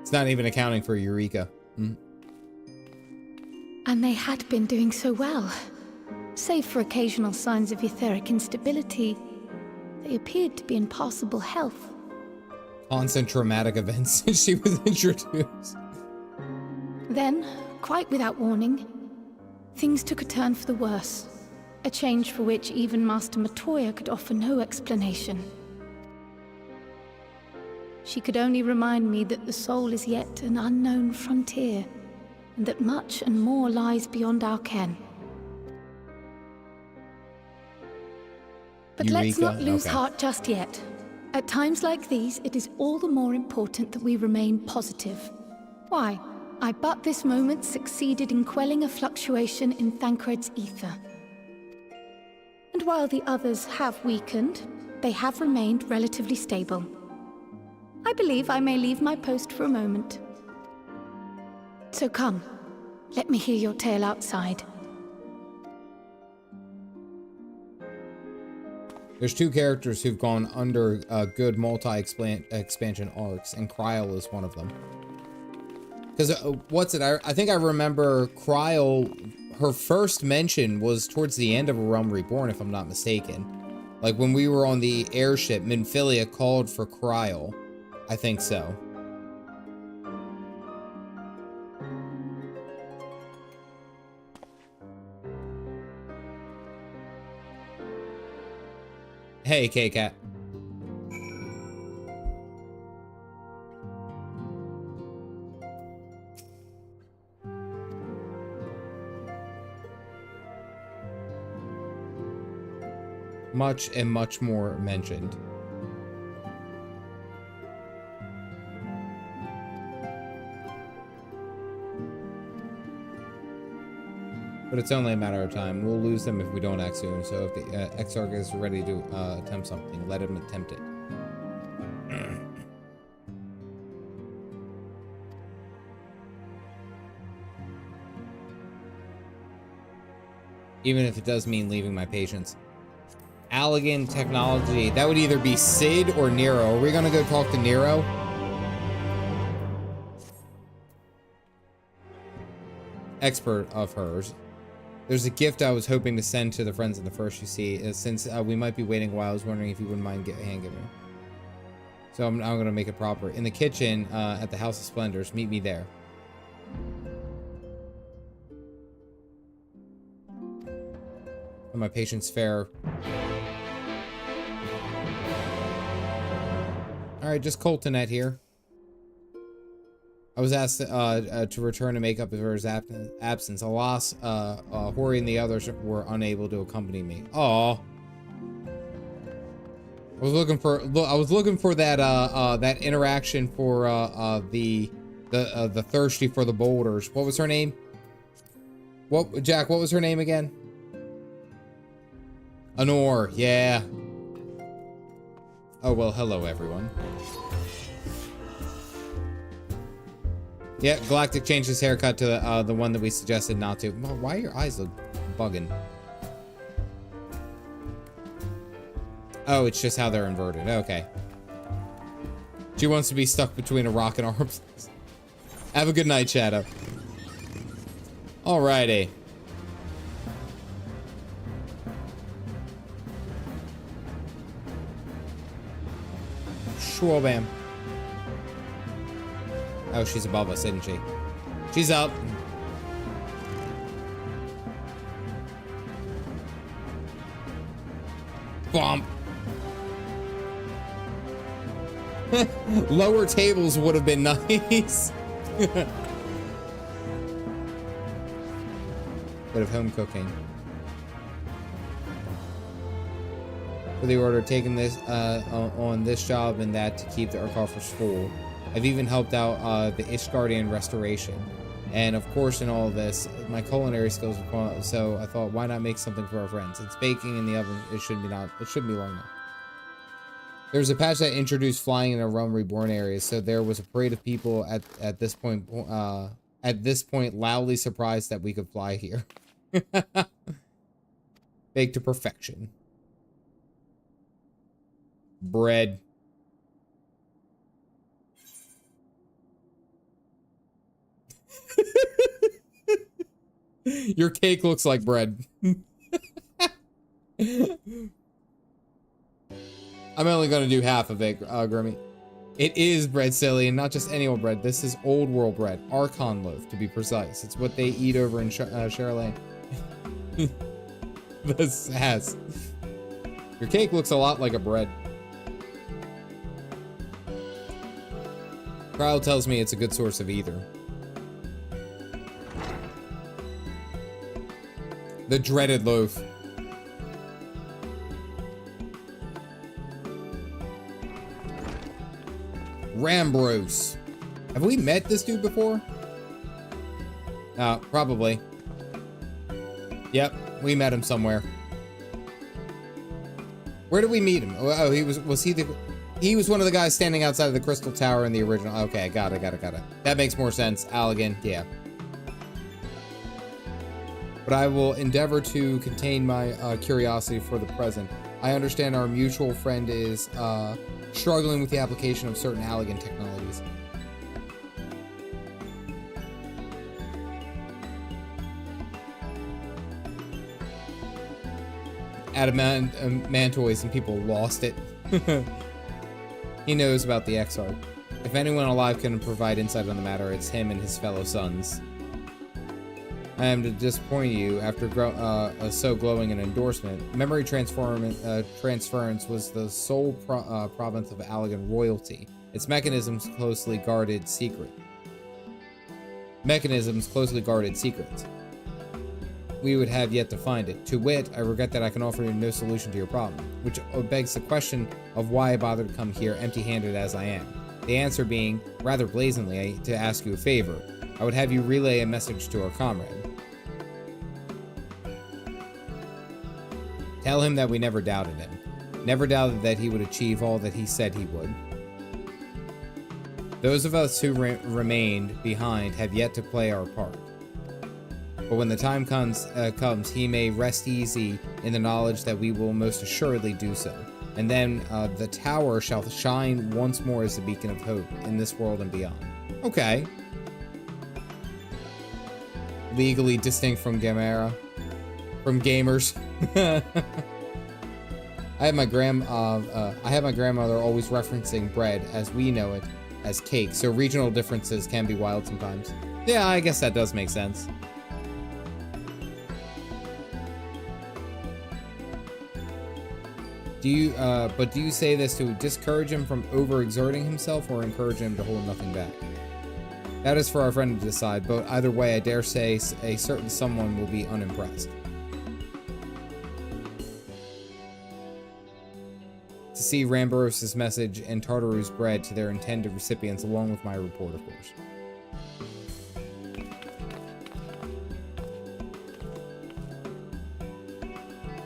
It's not even accounting for Eureka. Hmm. And they had been doing so well. Save for occasional signs of etheric instability, they appeared to be in passable health. Constant traumatic events since she was introduced. Then, quite without warning, things took a turn for the worse. A change for which even Master Matoya could offer no explanation. She could only remind me that the soul is yet an unknown frontier, and that much and more lies beyond our ken. But let's not lose heart just yet. At times like these, it is all the more important that we remain positive. Why? I but this moment succeeded in quelling a fluctuation in Thancred's ether. And while the others have weakened, they have remained relatively stable. I believe I may leave my post for a moment. So come, let me hear your tale outside. There's two characters who've gone under good multi-expansion arcs, and Kryl is one of them. Because, I think I remember Kryl, her first mention was towards the end of A Realm Reborn, if I'm not mistaken. Like, when we were on the airship, Minfilia called for Kryl. I think so. Hey, K-Cat. Much and much more mentioned. But it's only a matter of time. We'll lose them if we don't act soon. So if the Exarch is ready to attempt something, let him attempt it. Even if it does mean leaving my patients. Allegan technology. That would either be Sid or Nero. Are we gonna go talk to Nero? Expert of hers. There's a gift I was hoping to send to the friends of the first you see. Since we might be waiting a while, I was wondering if you wouldn't mind hand giving. So I'm going to make it proper. In the kitchen at the House of Splendors. Meet me there. And my patient's fair. Alright, just Coltonet here. I was asked to return to make up for his absence. Alas, Hori and the others were unable to accompany me. Aww. I was looking for that that interaction for the thirsty for the boulders. What was her name? Jack? What was her name again? Honor. Yeah. Oh well. Hello, everyone. Yeah, Galactic changed his haircut to the one that we suggested not to. Why are your eyes look bugging? Oh, it's just how they're inverted. Okay. She wants to be stuck between a rock and a hard place. Have a good night, Shadow. Alrighty. Schwabam. Oh, she's above us, isn't she? She's up. Bomb. Lower tables would have been nice. Bit of home cooking. For the order, taking this on this job and that to keep our coffers full. I've even helped out the Ishgardian restoration. And of course, in all of this, my culinary skills are so I thought, why not make something for our friends? It's baking in the oven. It shouldn't be long enough. There's a patch that introduced flying in a Realm Reborn areas, so there was a parade of people at this point loudly surprised that we could fly here. Baked to perfection. Bread. Your cake looks like bread. I'm only going to do half of it, Grimmy. It is bread, silly, and not just any old bread. This is old world bread. Archon loaf, to be precise. It's what they eat over in Charlene. This has. Your cake looks a lot like a bread. Crowd tells me it's a good source of either. The dreaded loaf. Rambros. Have we met this dude before? Probably. Yep, we met him somewhere. Where did we meet him? Oh, he was one of the guys standing outside of the Crystal Tower in the original. Okay, got it. That makes more sense. Allegan, yeah. But I will endeavor to contain my curiosity for the present. I understand our mutual friend is struggling with the application of certain Allegan technologies. Adamantoids and people lost it. He knows about the Exarch. If anyone alive can provide insight on the matter, it's him and his fellow sons. I am to disappoint you after so glowing an endorsement. Memory transference was the sole province of Allegan royalty. Its mechanisms closely guarded secrets. We would have yet to find it. To wit, I regret that I can offer you no solution to your problem, which begs the question of why I bothered to come here empty-handed as I am. The answer being, rather blazingly, to ask you a favor. I would have you relay a message to our comrade. Tell him that we never doubted him. Never doubted that he would achieve all that he said he would. Those of us who remained behind have yet to play our part. But when the time comes, he may rest easy in the knowledge that we will most assuredly do so. And then the tower shall shine once more as a beacon of hope in this world and beyond. Okay. Legally distinct from gamers. I had my grandmother always referencing bread as we know it as cake, so regional differences can be wild sometimes. Yeah, I guess that does make sense. Do you say this to discourage him from overexerting himself or encourage him to hold nothing back? That is for our friend to decide, but either way, I dare say a certain someone will be unimpressed. To see Ramboros' message and Tartaru's bread to their intended recipients along with my report, of course.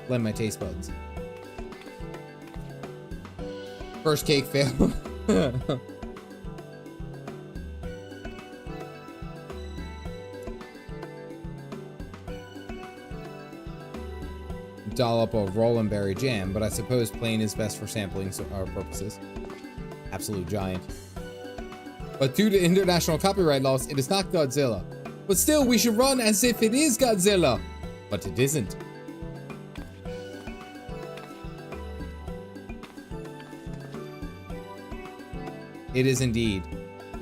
Lend my taste buds. First cake fail. Dollop of Roland Berry jam, but I suppose plain is best for sampling purposes. Absolute giant. But due to international copyright laws, it is not Godzilla. But still, we should run as if it is Godzilla. But it isn't. It is indeed.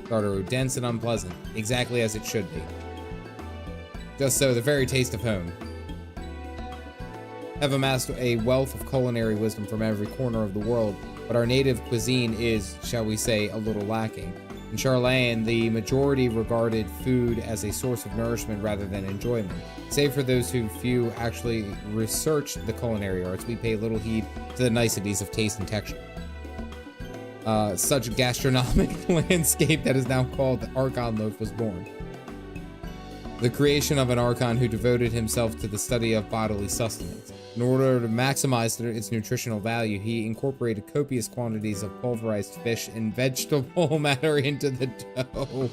Tartaru, dense and unpleasant, exactly as it should be. Just so, the very taste of home. Have amassed a wealth of culinary wisdom from every corner of the world, but our native cuisine is, shall we say, a little lacking. In Charlene, the majority regarded food as a source of nourishment rather than enjoyment. Save for those who few actually research the culinary arts, we pay little heed to the niceties of taste and texture. Such gastronomic landscape that is now called the Archon loaf was born. the creation of an archon who devoted himself to the study of bodily sustenance. In order to maximize its nutritional value, he incorporated copious quantities of pulverized fish and vegetable matter into the dough,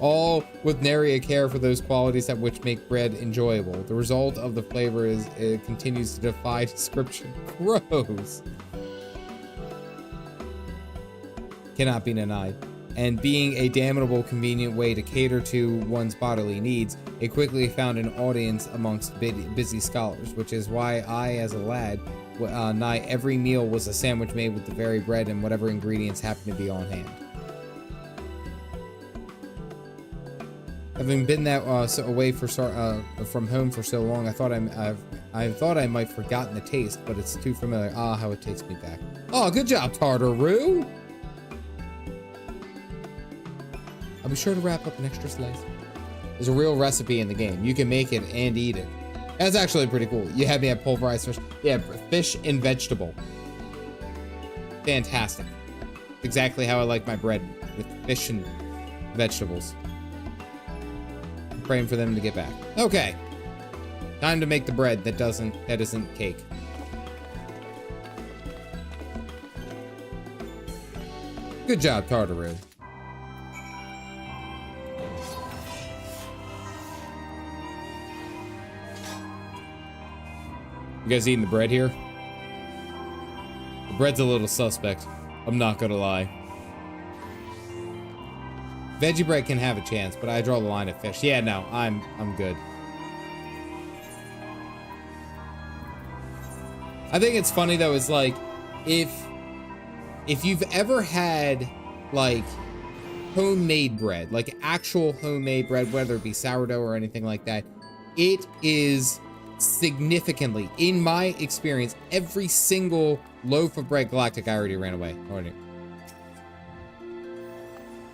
all with nary a care for those qualities that which make bread enjoyable. The result of the flavor is it continues to defy description. Gross. Cannot be denied. And being a damnable convenient way to cater to one's bodily needs, it quickly found an audience amongst busy scholars, which is why I, as a lad, nigh every meal was a sandwich made with the very bread and whatever ingredients happened to be on hand. Having been that away from home for so long, I thought I might have forgotten the taste, but it's too familiar. Ah, how it takes me back. Oh, good job, Tartaroo! I'll be sure to wrap up an extra slice. There's a real recipe in the game. You can make it and eat it. That's actually pretty cool. You have me at pulverized fish. Yeah, fish and vegetable. Fantastic. Exactly how I like my bread, with fish and vegetables. I'm praying for them to get back. Okay. Time to make the bread that isn't cake. Good job, Tartaroo. You guys eating the bread here? The bread's a little suspect. I'm not gonna lie. Veggie bread can have a chance, but I draw the line at fish. Yeah, no, I'm good. I think it's funny though, is like, if you've ever had like homemade bread, like actual homemade bread, whether it be sourdough or anything like that, it is significantly, in my experience, every single loaf of bread. Galactic, I already ran away.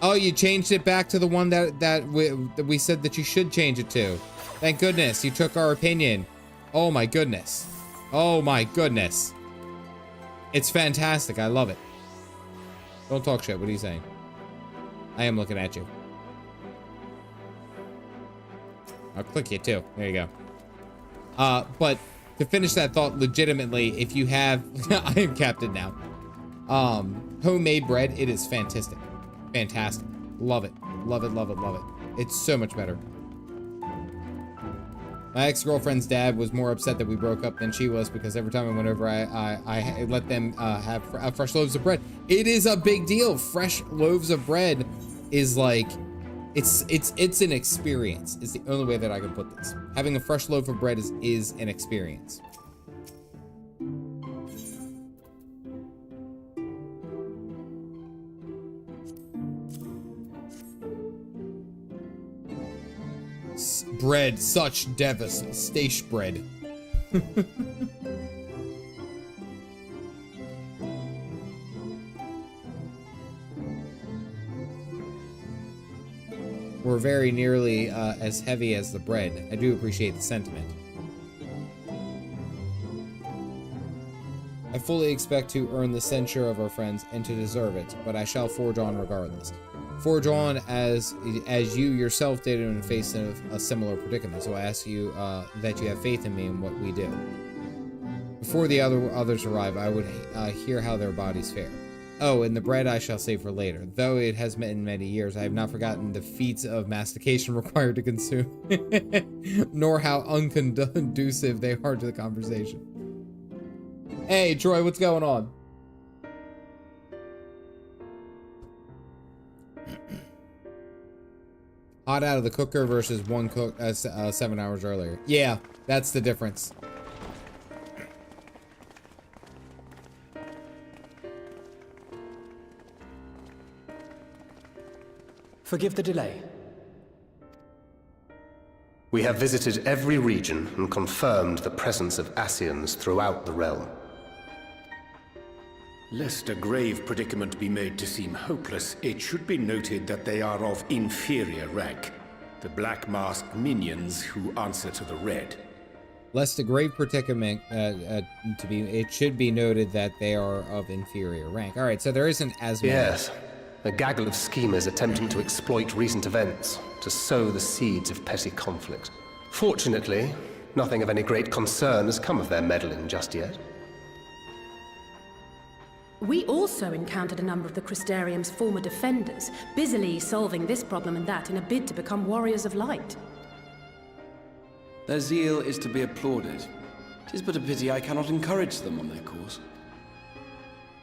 Oh, you changed it back to the one that we said that you should change it to. Thank goodness you took our opinion. Oh my goodness. Oh my goodness. It's fantastic. I love it. Don't talk shit. What are you saying? I am looking at you. I'll click you too. There you go. But to finish that thought legitimately, if you have, I am captain now. Homemade bread, it is fantastic. Fantastic. Love it. Love it, love it, love it. It's so much better. My ex-girlfriend's dad was more upset that we broke up than she was, because every time I went over, I let them have fresh loaves of bread. It is a big deal. Fresh loaves of bread is like, it's an experience. It's the only way that I can put this. Having a fresh loaf of bread is an experience. Bread, such devastation bread. Were very nearly as heavy as the bread. I do appreciate the sentiment. I fully expect to earn the censure of our friends and to deserve it, but I shall forge on regardless. Forge on as you yourself did when faced a similar predicament, so I ask you that you have faith in me and what we do. Before the others arrive, I would hear how their bodies fare. Oh, and the bread I shall save for later. Though it has been many years, I have not forgotten the feats of mastication required to consume, nor how unconducive they are to the conversation. Hey, Troy, what's going on? Hot out of the cooker versus one cooked 7 hours earlier. Yeah, that's the difference. Forgive the delay. We have visited every region and confirmed the presence of Ascians throughout the realm. Lest a grave predicament be made to seem hopeless, it should be noted that they are of inferior rank. The black-masked minions who answer to the red. Lest a grave predicament it should be noted that they are of inferior rank. All right, so there isn't as many. Yes. A gaggle of schemers attempting to exploit recent events to sow the seeds of petty conflict. Fortunately, nothing of any great concern has come of their meddling just yet. We also encountered a number of the Crystarium's former defenders, busily solving this problem and that in a bid to become warriors of light. Their zeal is to be applauded. 'Tis but a pity I cannot encourage them on their course.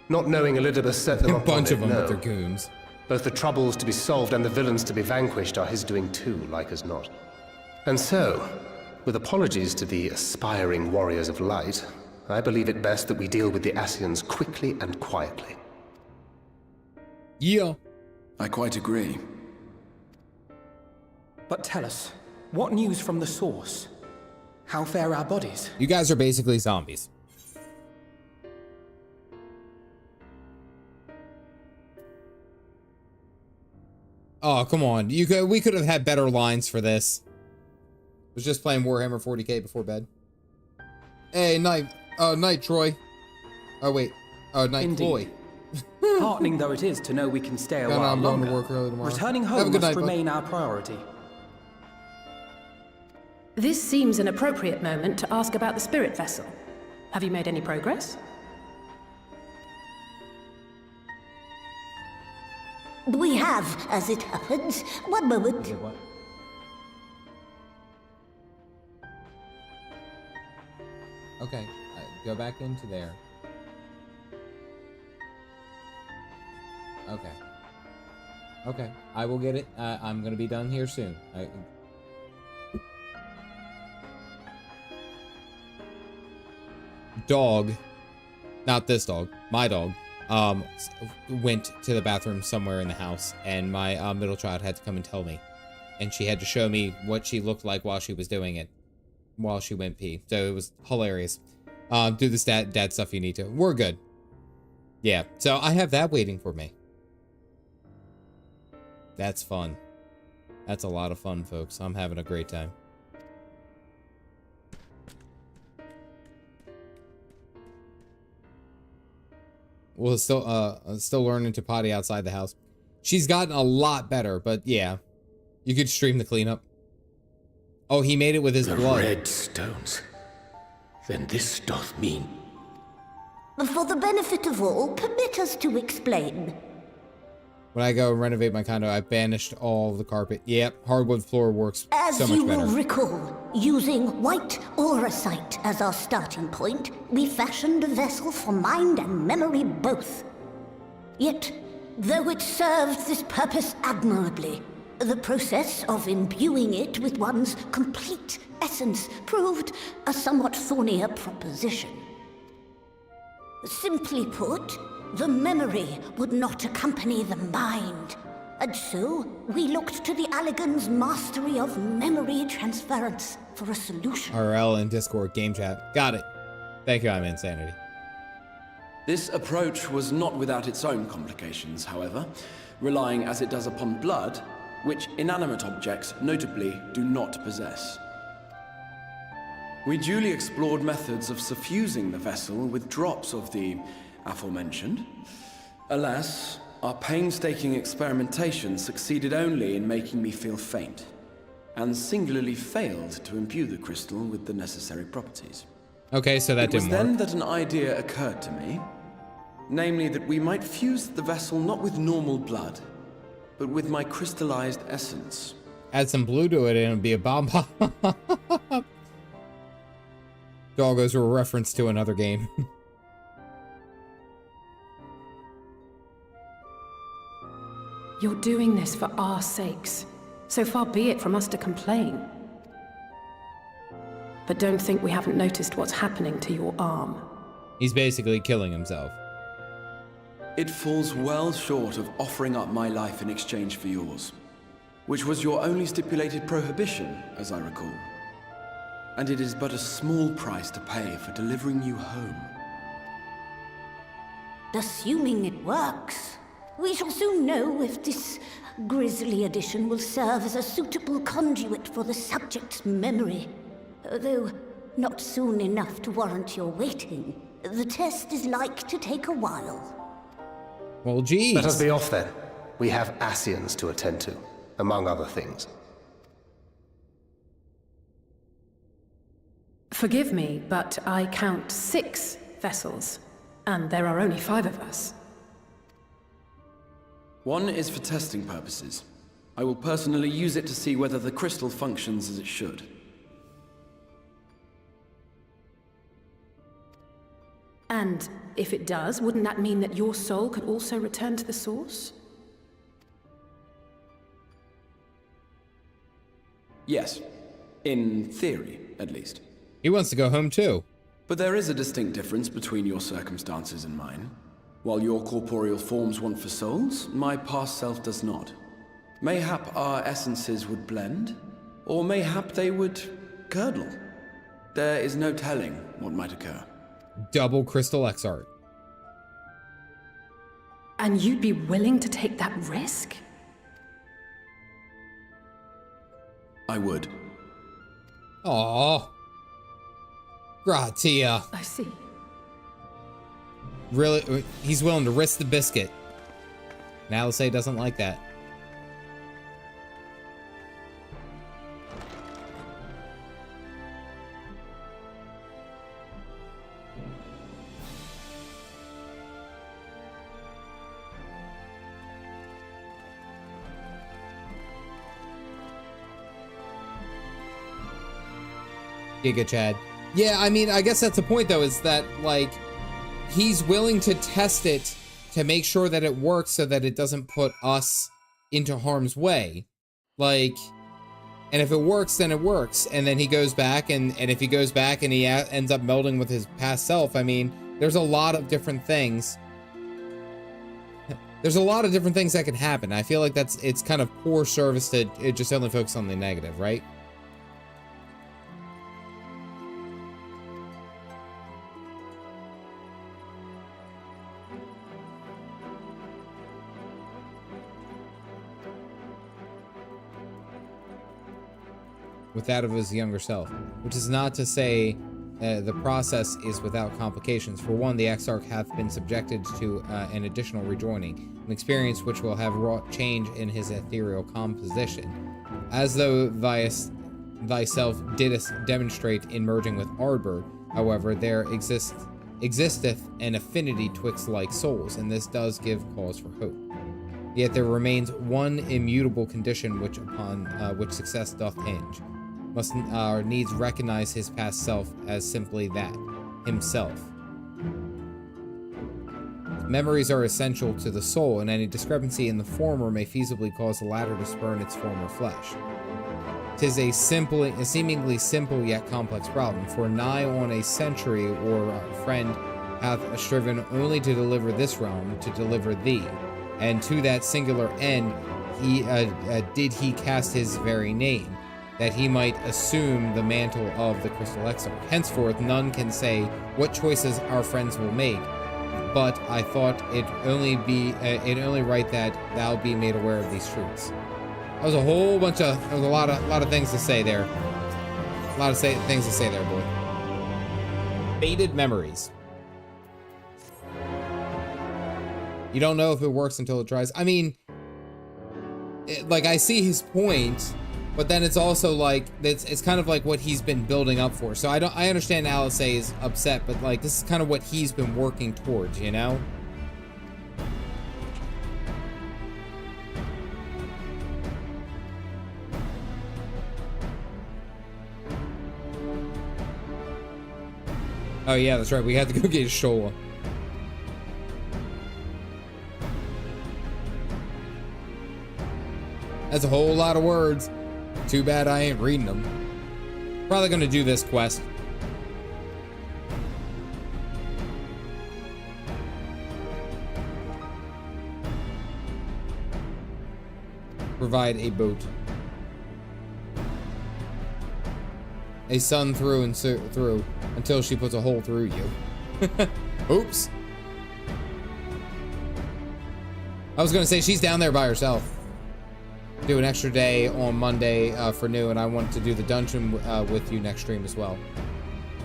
Not knowing Elizabeth set them A up bunch on of it, them no. with their goons. Both the troubles to be solved and the villains to be vanquished are his doing too, like as not. And so, with apologies to the aspiring warriors of light, I believe it best that we deal with the Ascians quickly and quietly. Yeah. I quite agree. But tell us, what news from the source? How fare our bodies? You guys are basically zombies. Oh, come on. We could have had better lines for this. I was just playing Warhammer 40k before bed. Hey, night Troy. Oh, wait. Oh, night Indeed. Chloe. Heartening though it is to know we can stay a No, while I'm going longer. to work early tomorrow. Returning Have a home good must night, bud. remain our priority. This seems an appropriate moment to ask about the spirit vessel. Have you made any progress? We have, as it happens. One moment. Okay, go back into there. Okay. Okay, I will get it. I'm gonna be done here soon. Dog, not this dog, my dog, went to the bathroom somewhere in the house, and my middle child had to come and tell me, and she had to show me what she looked like while she was doing it, while she went pee. So it was hilarious. Do the dad stuff you need to. We're good. Yeah, so I have that waiting for me. That's fun. That's a lot of fun, folks. I'm having a great time. Well, still learning to potty outside the house. She's gotten a lot better, but yeah. You could stream the cleanup. Oh, he made it with his The blood. red stones. Then this doth mean... For the benefit of all, permit us to explain. When I go and renovate my condo, I banished all of the carpet. Yep, hardwood floor works As so you much better. will recall, using white auracite as our starting point, we fashioned a vessel for mind and memory both. Yet, though it served this purpose admirably, the process of imbuing it with one's complete essence proved a somewhat thornier proposition. Simply put, the memory would not accompany the mind, and so we looked to the Alligans' mastery of memory transference for a solution. RL and Discord game chat. Got it. Thank you, I'm Insanity. This approach was not without its own complications, however, relying as it does upon blood, which inanimate objects notably do not possess. We duly explored methods of suffusing the vessel with drops of the aforementioned. Alas, our painstaking experimentation succeeded only in making me feel faint, and singularly failed to imbue the crystal with the necessary properties. Okay, so that didn't It was then work. that an idea occurred to me, namely that we might fuse the vessel not with normal blood, but with my crystallized essence. Add some blue to it and it'd be a bomb. Doggos were a reference to another game. You're doing this for our sakes. So far be it from us to complain. But don't think we haven't noticed what's happening to your arm. He's basically killing himself. It falls well short of offering up my life in exchange for yours, which was your only stipulated prohibition, as I recall. And it is but a small price to pay for delivering you home. Assuming it works, we shall soon know if this grisly addition will serve as a suitable conduit for the subject's memory. Though not soon enough to warrant your waiting. The test is like to take a while. Well, geez. Let us be off then. We have Ascians to attend to, among other things. Forgive me, but I count 6 vessels, and there are only 5 of us. 1 is for testing purposes. I will personally use it to see whether the crystal functions as it should. And if it does, wouldn't that mean that your soul could also return to the source? Yes. In theory, at least. He wants to go home too. But there is a distinct difference between your circumstances and mine. While your corporeal forms want for souls, my past self does not. Mayhap our essences would blend, or mayhap they would curdle. There is no telling what might occur. Double crystal X art. And you'd be willing to take that risk? I would. Aww. Gratia. I see. Really? He's willing to risk the biscuit. And Alice doesn't like that. Giga Chad. Yeah, I mean, I guess that's the point though, is that like he's willing to test it to make sure that it works so that it doesn't put us into harm's way. Like, and if it works, then it works. And then he goes back, and if he goes back and he ends up melding with his past self, I mean, there's a lot of different things. There's a lot of different things that can happen. I feel like it's kind of poor service to just only focus on the negative, right? With that of his younger self, which is not to say the process is without complications. For one, the Exarch hath been subjected to an additional rejoining, an experience which will have wrought change in his ethereal composition, as though thyself didst demonstrate in merging with Ardbert. However, there existeth an affinity twixt like souls, and this does give cause for hope. Yet there remains one immutable condition which upon which success doth hinge. Must needs recognize his past self as simply that, himself. Memories are essential to the soul, and any discrepancy in the former may feasibly cause the latter to spurn its former flesh. 'Tis a seemingly simple yet complex problem, for nigh on a century or friend hath striven only to deliver this realm, to deliver thee, and to that singular end did he cast his very name, that he might assume the mantle of the Crystal Exarch. Henceforth, none can say what choices our friends will make, but I thought it only right that thou be made aware of these truths. That was a whole bunch of, there was a lot of things to say there. A lot of things to say there, boy. Faded memories. You don't know if it works until it tries. I mean, like, I see his point, but then it's also like it's kind of like what he's been building up for. So I understand Alice is upset, but like this is kind of what he's been working towards, you know? Oh yeah, that's right. We had to go get Shola. That's a whole lot of words. Too bad I ain't reading them. Probably gonna do this quest. Provide a boat. A sun through and through until she puts a hole through you. Oops. I was gonna say she's down there by herself. Do an extra day on Monday for new, and I want to do the dungeon with you next stream as well.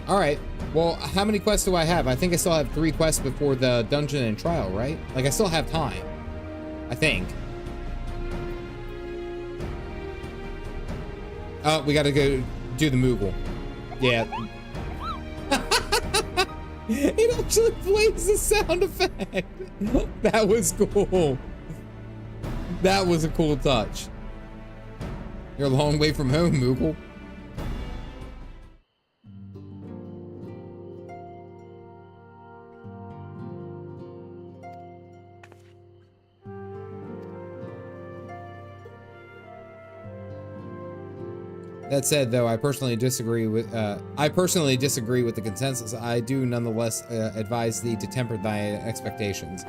All right. Well, how many quests do I have? I think I still have 3 quests before the dungeon and trial, right? Like I still have time. I think. Oh, we gotta go do the Moogle. Yeah. It actually plays the sound effect. That was cool. That was a cool touch. You're a long way from home, Moogle. That said, though, I personally disagree with the consensus. I do nonetheless advise thee to temper thy expectations.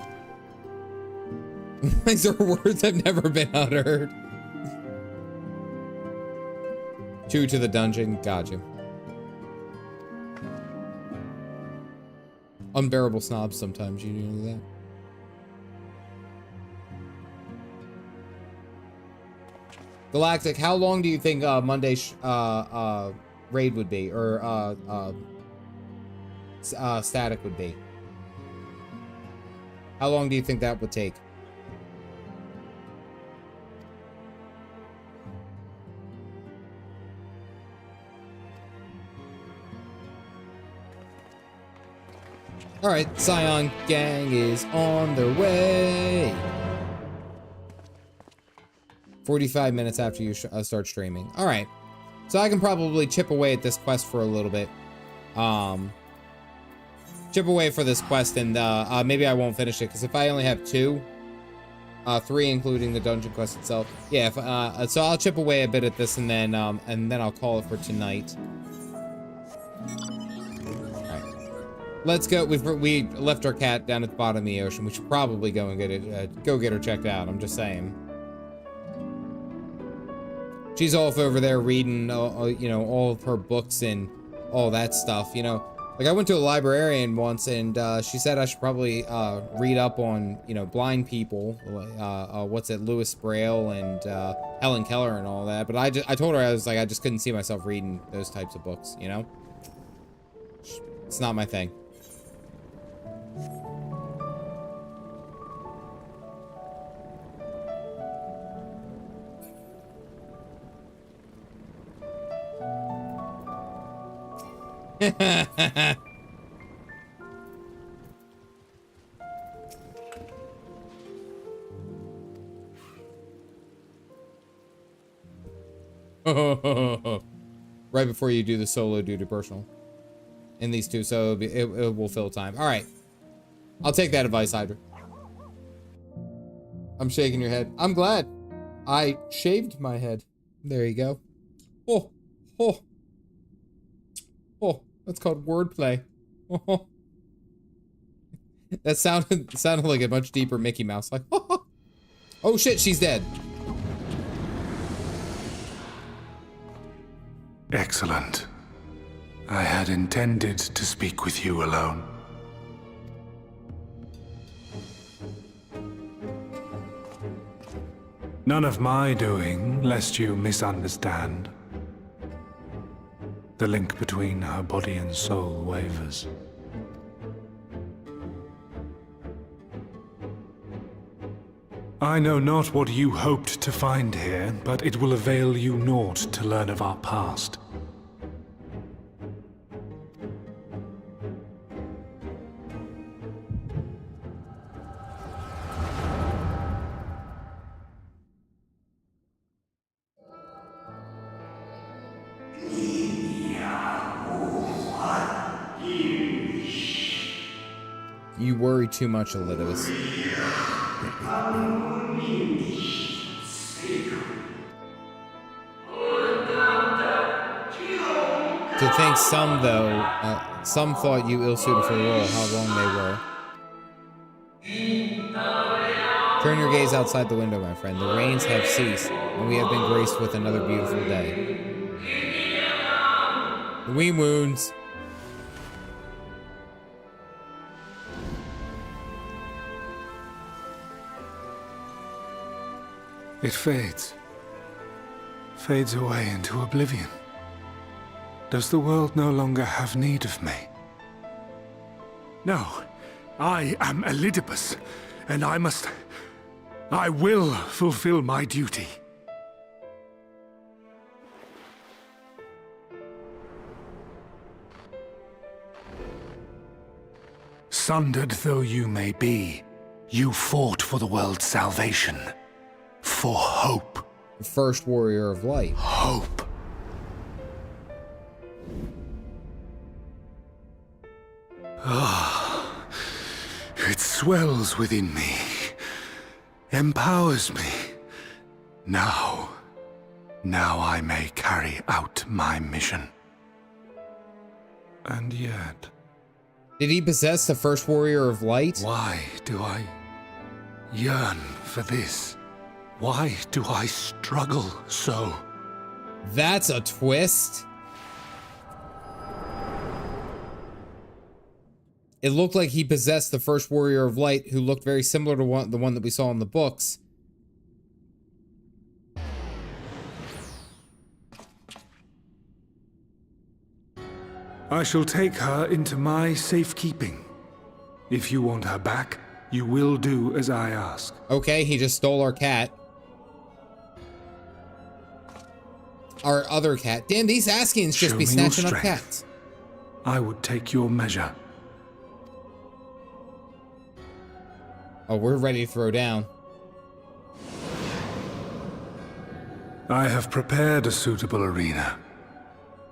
These are words have never been uttered. 2 to the dungeon, got you. Unbearable snobs sometimes, you do that. Galactic, how long do you think Monday's raid would be, or static would be? How long do you think that would take? All right, Scion Gang is on their way. 45 minutes after you start streaming. All right, so I can probably chip away at this quest for a little bit. Chip away for this quest, and maybe I won't finish it because if I only have 2, 3 including the dungeon quest itself. Yeah, if, so I'll chip away a bit at this, and then I'll call it for tonight. All right, let's go. We left our cat down at the bottom of the ocean. We should probably go and get it. Go get her checked out. I'm just saying. She's off over there reading, you know, all of her books and all that stuff, you know. Like, I went to a librarian once, and she said I should probably read up on, you know, blind people, what's it, Louis Braille and Helen Keller and all that. But I told her, I was like, I just couldn't see myself reading those types of books, you know? It's not my thing. Right before you do the solo due to personal in these two, so it will fill time. All right, I'll take that advice, Hydra. I'm shaking your head. I'm glad I shaved my head. There you go. Oh, oh, oh. That's called wordplay. Oh. That sounded like a much deeper Mickey Mouse. Like, oh shit, she's dead. Excellent. I had intended to speak with you alone. None of my doing, lest you misunderstand. The link between her body and soul wavers. I know not what you hoped to find here, but it will avail you naught to learn of our past. You worry too much, Elidibus. To think some, though, some thought you ill-suited for the role, how wrong they were. Turn your gaze outside the window, my friend. The rains have ceased, and we have been graced with another beautiful day. The wee wounds. It fades away into oblivion. Does the world no longer have need of me? No, I am Elidibus, and I will fulfill my duty. Sundered though you may be, you fought for the world's salvation. For hope. The first warrior of light. Hope. Ah, it swells within me, empowers me. Now I may carry out my mission. And yet... Did he possess the first warrior of light? Why do I yearn for this? Why do I struggle so? That's a twist. It looked like he possessed the first warrior of light, who looked very similar to the one that we saw in the books. I shall take her into my safekeeping. If you want her back, you will do as I ask. Okay, he just stole our cat. Our other cat. Damn, these Askians just be snatching up cats. I would take your measure. Oh, we're ready to throw down. I have prepared a suitable arena.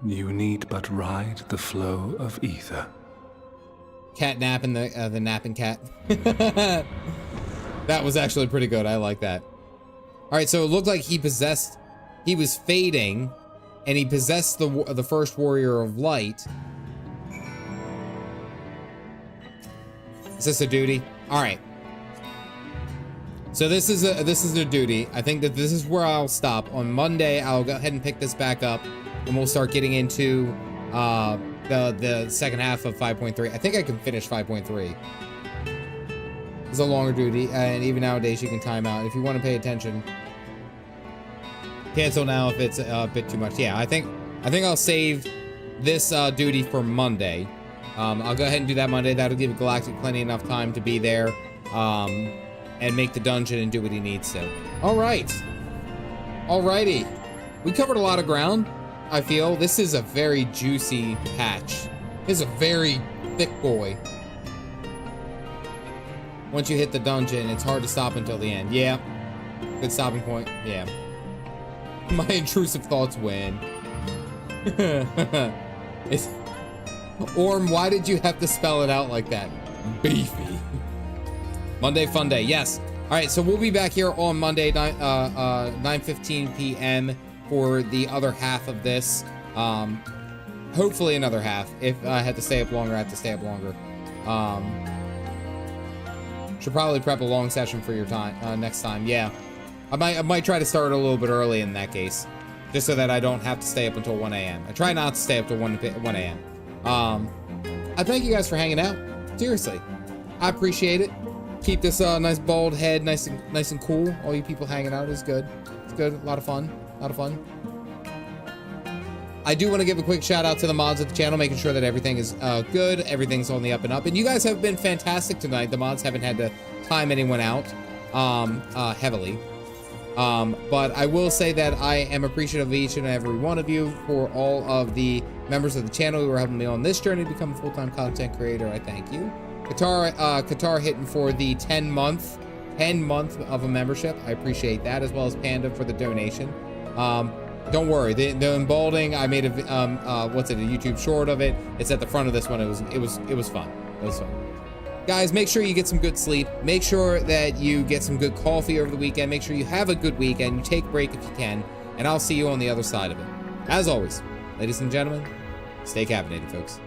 You need but ride the flow of ether. Cat napping the napping cat. That was actually pretty good. I like that. All right, so it looked like he was fading, and he possessed the first warrior of light. Is this a duty? All right. So this is a duty. I think that this is where I'll stop. On Monday, I'll go ahead and pick this back up, and we'll start getting into the second half of 5.3. I think I can finish 5.3. It's a longer duty, and even nowadays you can time out if you want to pay attention. Cancel now if it's a bit too much. Yeah, I think I'll save this duty for Monday. I'll go ahead and do that Monday. That'll give Galactic plenty enough time to be there, and make the dungeon and do what he needs to. All right. Alrighty. We covered a lot of ground, I feel. This is a very juicy patch. This is a very thick boy. Once you hit the dungeon, it's hard to stop until the end. Yeah. Good stopping point. Yeah. My intrusive thoughts win. Orm, why did you have to spell it out like that? Beefy. Monday fun day, yes. All right, so we'll be back here on Monday, 9:15 p.m. for the other half of this. Hopefully another half. If I had to stay up longer, I have to stay up longer. Should probably prep a long session for your time next time. Yeah, I might try to start a little bit early in that case, just so that I don't have to stay up until 1 a.m. I try not to stay up till 1 a.m. I thank you guys for hanging out. Seriously, I appreciate it. Keep this nice bald head nice and cool. All you people hanging out is good. It's good. A lot of fun. I do want to give a quick shout out to the mods of the channel, making sure that everything is good. Everything's on the up and up. And you guys have been fantastic tonight. The mods haven't had to time anyone out heavily. But I will say that I am appreciative of each and every one of you for all of the members of the channel who are helping me on this journey to become a full-time content creator. I thank you. Qatar hitting for the 10 month of a membership. I appreciate that, as well as Panda for the donation. Don't worry, the emboldening, I made a YouTube short of it. It's at the front of this one. It was fun. It was fun. Guys, make sure you get some good sleep. Make sure that you get some good coffee over the weekend. Make sure you have a good weekend. You take a break if you can, and I'll see you on the other side of it. As always, ladies and gentlemen, stay caffeinated, folks.